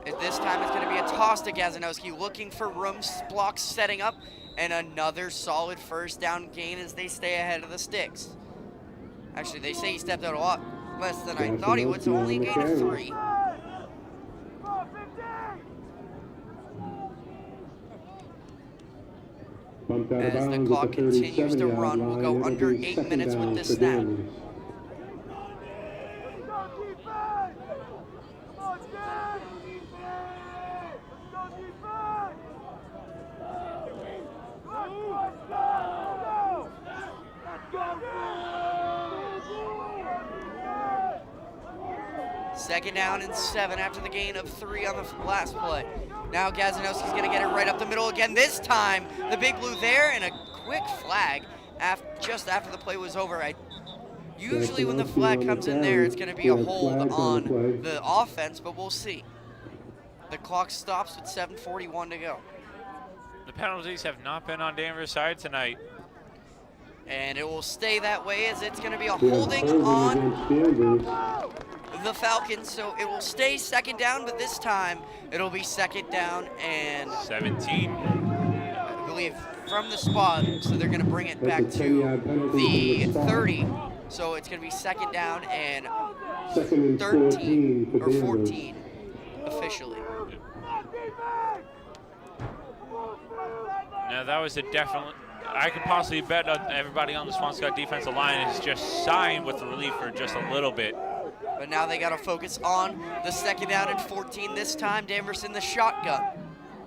At this time, it's going to be a toss to Gazanowski, looking for room, blocks setting up, and another solid 1st down gain as they stay ahead of the sticks. Actually, they say he stepped out a lot less than I thought he would, so only a gain of 3. Bumped out of As the bounds clock at the continues to 37-yard run, we'll go line. under It'll be 8 second minutes down with this for snap. Danvers. Second down and 7 after the gain of 3 on the last play. Now Gazanowski's going to get it right up the middle again. This time, the Big Blue there, and a quick flag just after the play was over. Usually when the flag comes in there, it's going to be a hold on the offense, but we'll see. The clock stops with 7:41 to go. The penalties have not been on Danvers' side tonight. And it will stay that way, as it's going to be a holding on the Falcons. So it will stay second down, but this time it'll be second down and 17. I believe from the spot. So they're going to bring it back to the 30. So it's going to be second down and 13 or 14 officially. Now that was a definite. I could possibly bet everybody on the Swampscott defensive line is just sighing with relief for just a little bit. But now they got to focus on the second down and 14 this time. Danvers in the shotgun.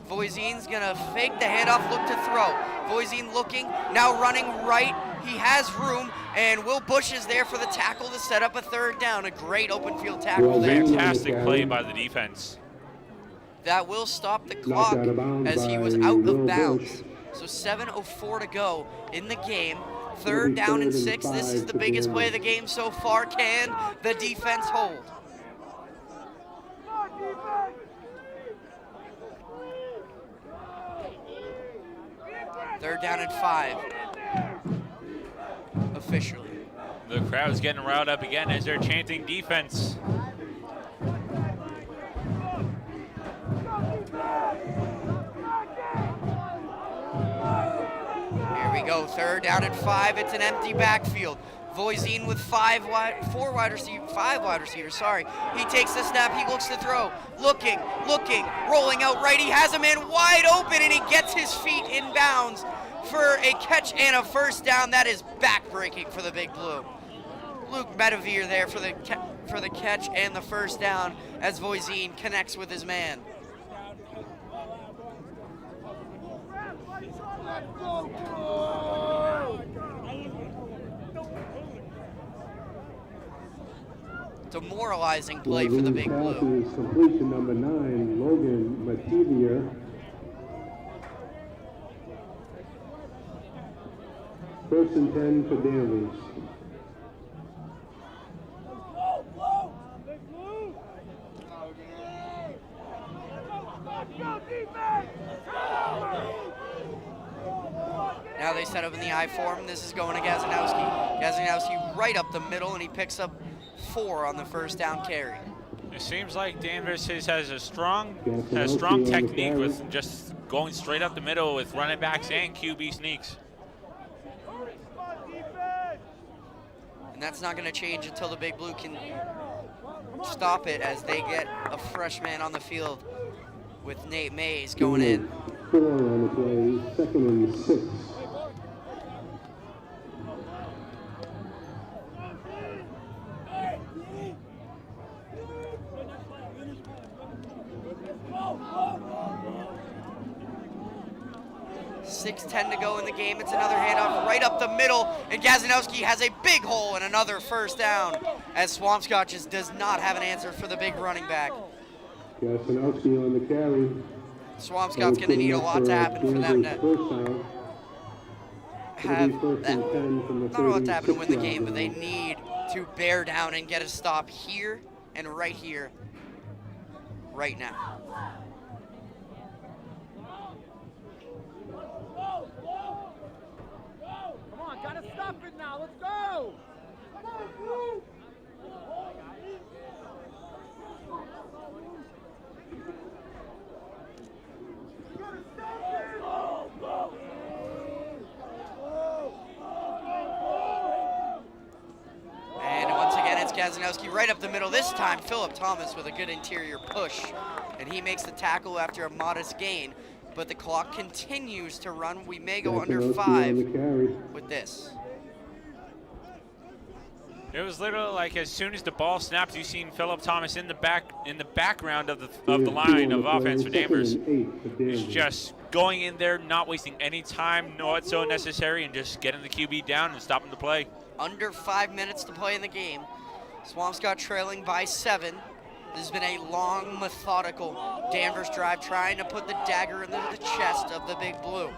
Voisine's going to fake the handoff, look to throw. Voisine looking, now running right. He has room, and Will Bush is there for the tackle to set up a third down. A great open field tackle there. Fantastic play by the defense. That will stop the clock as he was out of bounds. So 7:04 to go in the game. Third down and 6. This is the biggest play of the game so far. Can the defense hold? Third down and 5. Officially. The crowd's getting riled up again as they're chanting defense. Here we go, third down and 5. It's an empty backfield. Voisine with 5 wide receivers, sorry. He takes the snap, he looks to throw. Looking, rolling out right. He has a man wide open, and he gets his feet in bounds for a catch and a first down. That is back-breaking for the Big Blue. Luke Medevere there for the catch and the first down as Voisine connects with his man. Demoralizing play for the Big Blue. Completion number 9, Logan Mativier. First and 10 for Danvers. Now they set up in the I form. This is going to Gazanowski. Gazanowski right up the middle, and he picks up 4 on the first down carry. It seems like Danvers has a strong technique with just going straight up the middle with running backs and QB sneaks. And that's not going to change until the Big Blue can stop it, as they get a freshman on the field with Nate Mays going in. 4 on the play, second and 6. .10 to go in the game. It's another handoff right up the middle, and Gazanowski has a big hole and another first down, as Swampscott just does not have an answer for the big running back. Gazanowski on the carry. Swampscott's going to need a lot to happen for them to have not a lot to happen to win the game, but they need to bear down and get a stop here, right now. Gotta stop it now. Let's go. And once again, it's Gazanowski right up the middle. This time, Philip Thomas with a good interior push, and he makes the tackle after a modest gain. But the clock continues to run. We may go under 5 with this. It was literally like as soon as the ball snapped, you seen Philip Thomas in the background of the line of offense for Danvers. He's just going in there, not wasting any time, what's so necessary, and just getting the QB down and stopping the play. Under 5 minutes to play in the game. Swampscott trailing by 7. This has been a long, methodical Danvers drive trying to put the dagger into the chest of the Big Blue.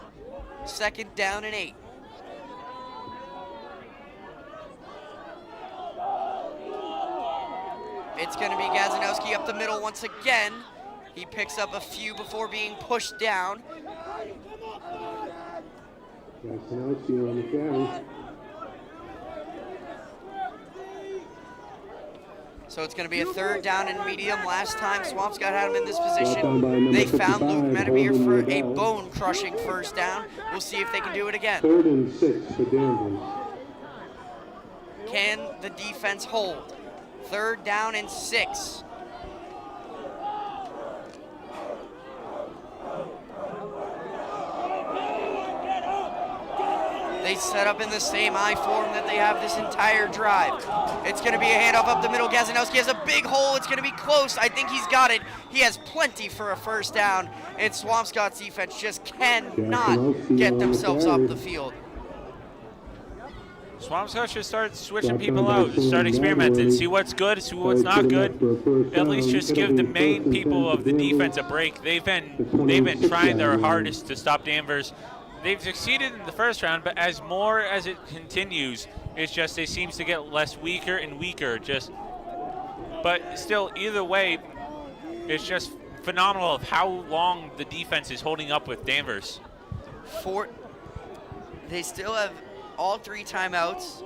2nd down and 8. It's going to be Gazanowski up the middle once again. He picks up a few before being pushed down. Gazanowski on the carry. So it's going to be a 3rd down and medium. Last time Swampscott had him in this position, they found Luke Medebeer for a bone-crushing 1st down. We'll see if they can do it again. 3rd and 6 for Danvers. Can the defense hold? 3rd down and 6. They set up in the same I form that they have this entire drive. It's going to be a handoff up the middle. Gazanowski has a big hole. It's going to be close. I think he's got it. He has plenty for a 1st down, and Swampscott's defense just cannot get themselves off the field. Swampscott should start switching people out, start experimenting, see what's good, see what's not good. At least just give the main people of the defense a break. They've been trying their hardest to stop Danvers. They've succeeded in the 1st round, but as it continues, it's just they seems to get weaker and weaker. But still, either way, it's just phenomenal of how long the defense is holding up with Danvers. They still have all 3 timeouts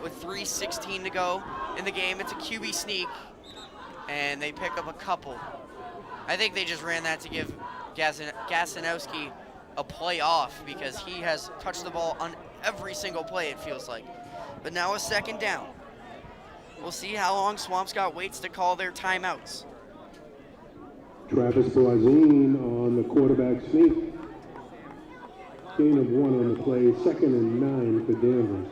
with 3:16 to go in the game. It's a QB sneak, and they pick up a couple. I think they just ran that to give Gazanowski a play off because he has touched the ball on every single play, it feels like. But now a 2nd down. We'll see how long Swampscott waits to call their timeouts. Travis Boisine on the quarterback sneak. Gain of 1 on the play. 2nd and 9 for Danvers.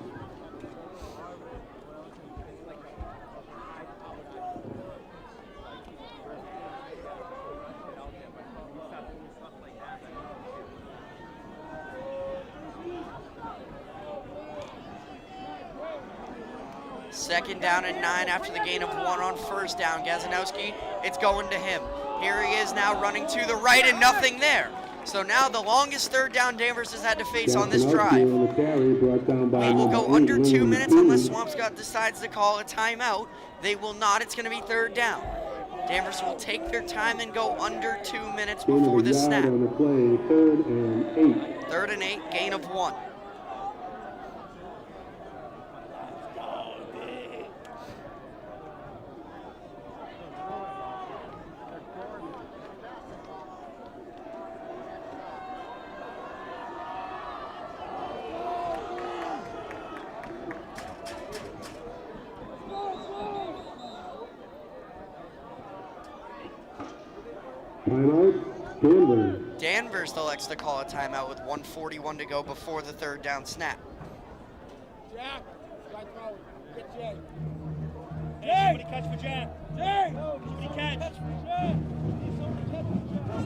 Second down and 9 after the gain of 1 on 1st down. Gazanowski, it's going to him. Here he is now running to the right and nothing there. So now the longest 3rd down Danvers has had to face on this drive. We will go under 2 minutes unless Swampscott decides to call a timeout. They will not. It's going to be 3rd down. Danvers will take their time and go under 2 minutes before the snap. 3rd and 8. 3rd and 8, gain of 1. Timeout, Danvers. Danvers selects to call a timeout with 1:41 to go before the 3rd down snap. Jack, get Jay. Hey, somebody catch for Jack. Jay, somebody catch for Jack. Somebody catch for Jack.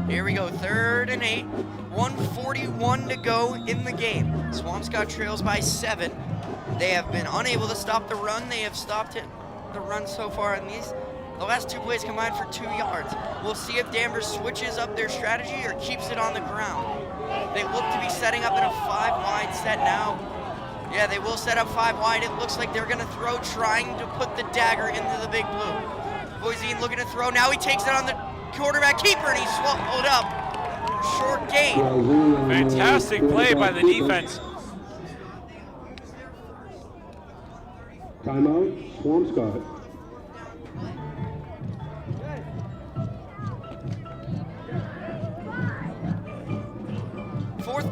Here we go, 3rd and 8, 1:41 to go in the game. Swampscott trails by 7. They have been unable to stop the run. They have stopped the run so far in these. The last 2 plays combined for 2 yards. We'll see if Danvers switches up their strategy or keeps it on the ground. They look to be setting up in a 5-wide set now. Yeah, they will set up 5 wide. It looks like they're gonna throw, trying to put the dagger into the Big Blue. Boisine looking to throw. Now he takes it on the quarterback keeper and he's swallowed up. Short gain. Fantastic play by the defense. Timeout, Swampscott.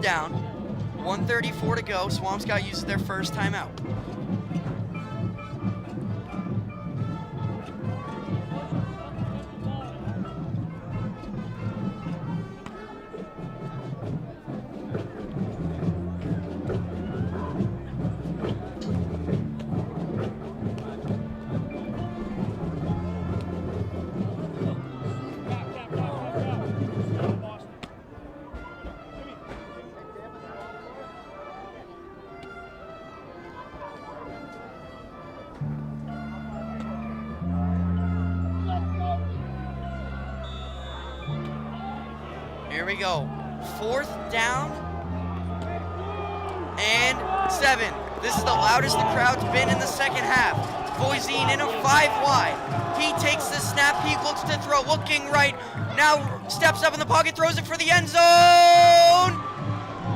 down. 1:34 to go. Swampscott uses their first timeout. Here we go. 4th down and 7. This is the loudest the crowd's been in the second half. Voisin in a 5 wide. He takes the snap. He looks to throw. Looking right. Now steps up in the pocket. Throws it for the end zone.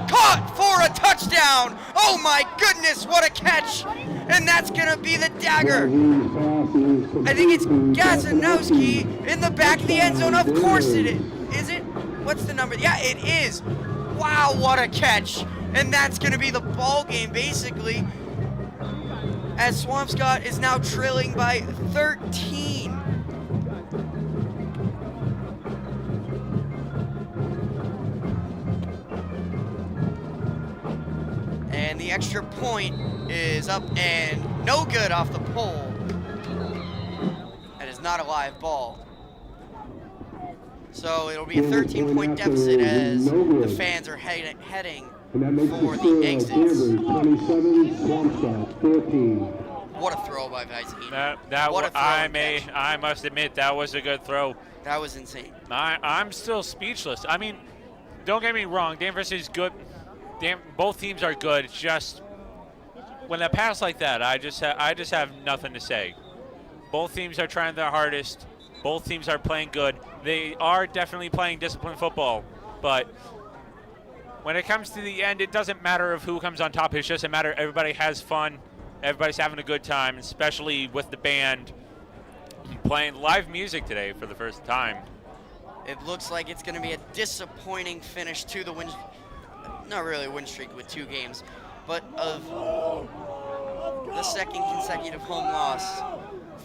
Caught for a touchdown. Oh my goodness, what a catch. And that's going to be the dagger. I think it's Gazanowski in the back of the end zone. Of course it is. Is it? What's the number? Yeah, it is. Wow, what a catch. And that's going to be the ball game, basically, as Swampscott is now trailing by 13. And the extra point is up and no good off the pole. That is not a live ball. So it'll be a 13-point deficit as the fans are heading for the exits. 27, Swampscott 14. What a throw by Varsity. I must admit that was a good throw. That was insane. I'm still speechless. I mean, don't get me wrong. Danvers is good. Both teams are good. It's just when a pass like that, I just have nothing to say. Both teams are trying their hardest. Both teams are playing good. They are definitely playing disciplined football, but when it comes to the end, it doesn't matter of who comes on top. It's just a matter everybody has fun. Everybody's having a good time, especially with the band playing live music today for the first time. It looks like it's going to be a disappointing finish to the win. Not really a win streak with 2 games, but of the second consecutive home loss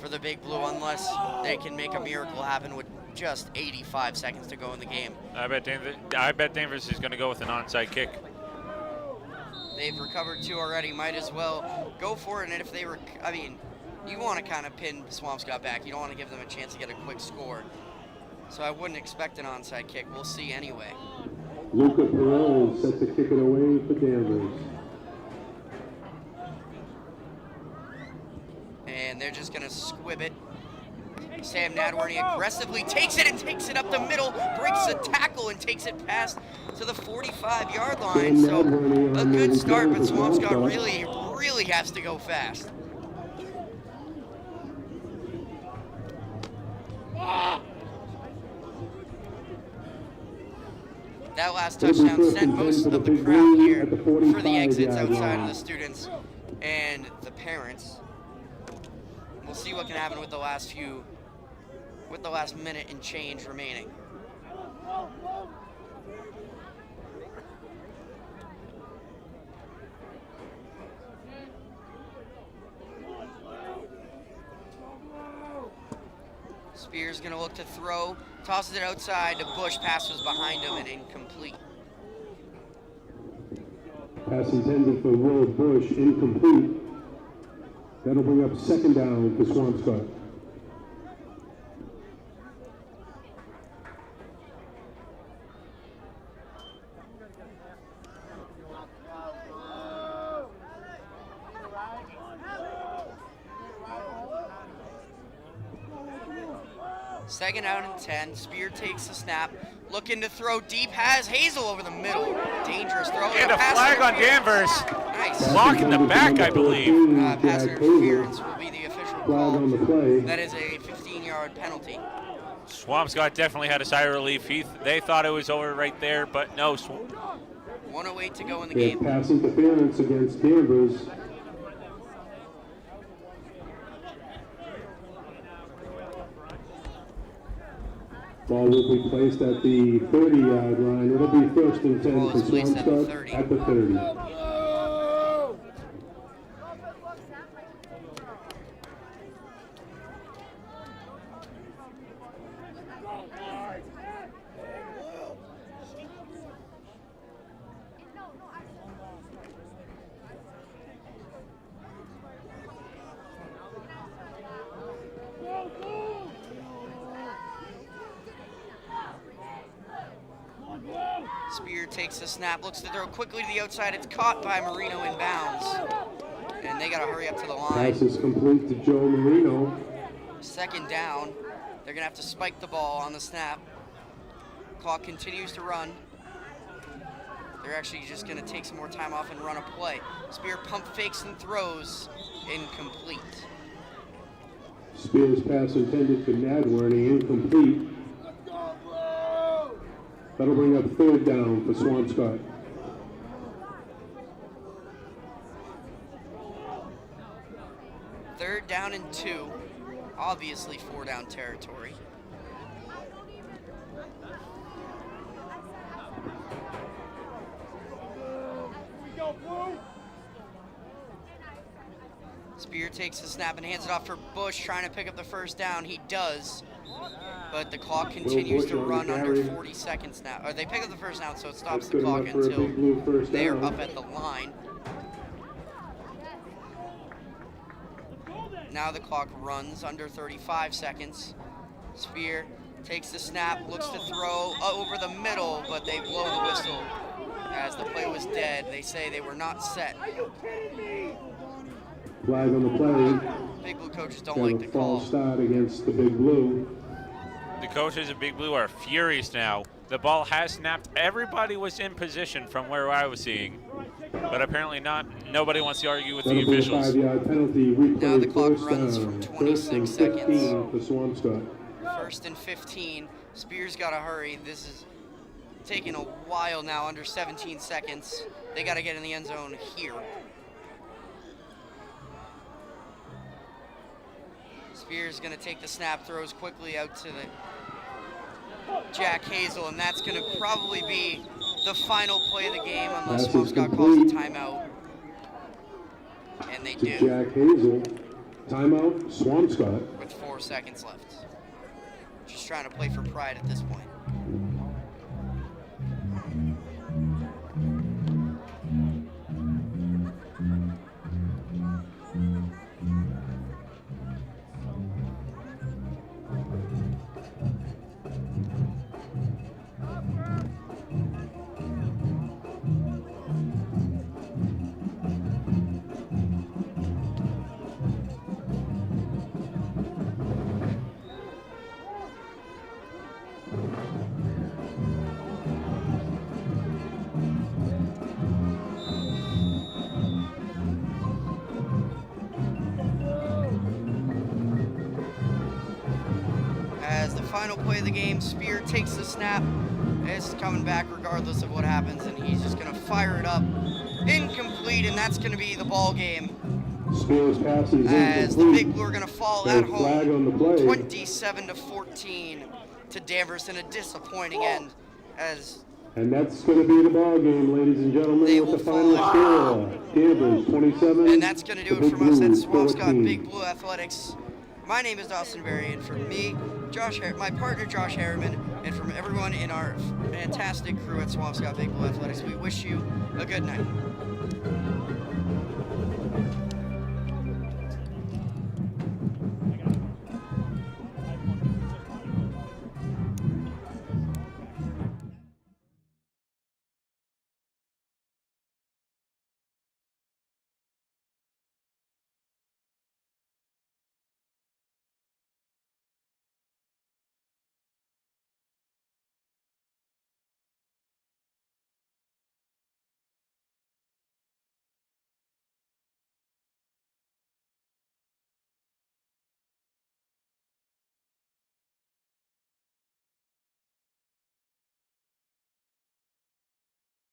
for the Big Blue, unless they can make a miracle happen with just 85 seconds to go in the game. I bet Danvers is going to go with an onside kick. They've recovered 2 already. Might as well go for it. And if they were, I mean, you want to kind of pin Swampscott back. You don't want to give them a chance to get a quick score. So I wouldn't expect an onside kick. We'll see anyway. Luca Perez set to kick it away for Danvers. And they're just going to squib it. Sam Nadworny aggressively takes it and takes it up the middle, breaks a tackle and takes it past to the 45-yard line. So a good start, but Swampscott really has to go fast. That last touchdown sent most of the crowd here for the exits outside of the students and the parents. We'll see what can happen with the last minute and change remaining. Spears gonna look to throw, tosses it outside to Bush, pass was behind him and incomplete. Pass intended for Will Bush, incomplete. That'll bring up 2nd down for Swampscott. Second out and 10. Spear takes the snap. Looking to throw deep. Has Hazel over the middle. Dangerous throw. And a flag on Danvers. Nice. Block in the back, I believe. Pass interference will be the official call. That is a 15-yard penalty. Swampscott definitely had a sigh of relief. They thought it was over right there, but no. 1:08 to go in the game. Pass interference against Danvers. Ball will be placed at the 30-yard line. It'll be 1st and 10 Ball for is placed at the Swampscott 30. at the 30. Spear takes the snap, looks to throw quickly to the outside. It's caught by Marino in bounds. And they got to hurry up to the line. Pass is complete to Joe Marino. 2nd down. They're going to have to spike the ball on the snap. Clock continues to run. They're actually just going to take some more time off and run a play. Spear pump fakes and throws. Incomplete. Spear's pass intended for Nadworny, incomplete. That'll bring up 3rd down for Swampscott. Third down and 2. Obviously 4-down territory. Spear takes the snap and hands it off for Bush, trying to pick up the 1st down. He does, but the clock continues to run under 40 seconds now. Or they pick up the 1st down, so it stops the clock until they are up at the line. Now the clock runs under 35 seconds. Spear takes the snap, looks to throw over the middle, but they blow the whistle as the play was dead. They say they were not set. Flag on the play. Big Blue coaches don't like the call. False start against the Big Blue. The coaches of Big Blue are furious now. The ball has snapped. Everybody was in position from where I was seeing. But apparently not. Nobody wants to argue with the That'll be a officials. 5-yard penalty. Now the clock 1st runs down. from 1st 26 and seconds. 15 for Swampscott. 1st and 15. Spears got to hurry. This is taking a while now, under 17 seconds. They got to get in the end zone here. Spears going to take the snap, throws quickly out to the Jack Hazel, and that's going to probably be the final play of the game unless Pass is Swampscott calls a complete. timeout. And they To do, Jack Hazel. Timeout, Swampscott. with 4 seconds left. Just trying to play for pride at this point. As the final play of the game, Spear takes the snap. It's coming back regardless of what happens, and he's just going to fire it up. Incomplete, and that's going to be the ball game. Spears pass is As the incomplete. Big Blue are going to fall Red at flag on the home, play. 27-14 to Danvers in a disappointing end. As And that's going to be the ball game, ladies and gentlemen, They with will the final fall. score. Danvers 27. and that's going to do the it Big from us at Blues Swampscott 14. Big Blue Athletics. My name is Dawson Berry, and from me, my partner Josh Harriman, and from everyone in our fantastic crew at Swampscott Big Blue Athletics, we wish you a good night.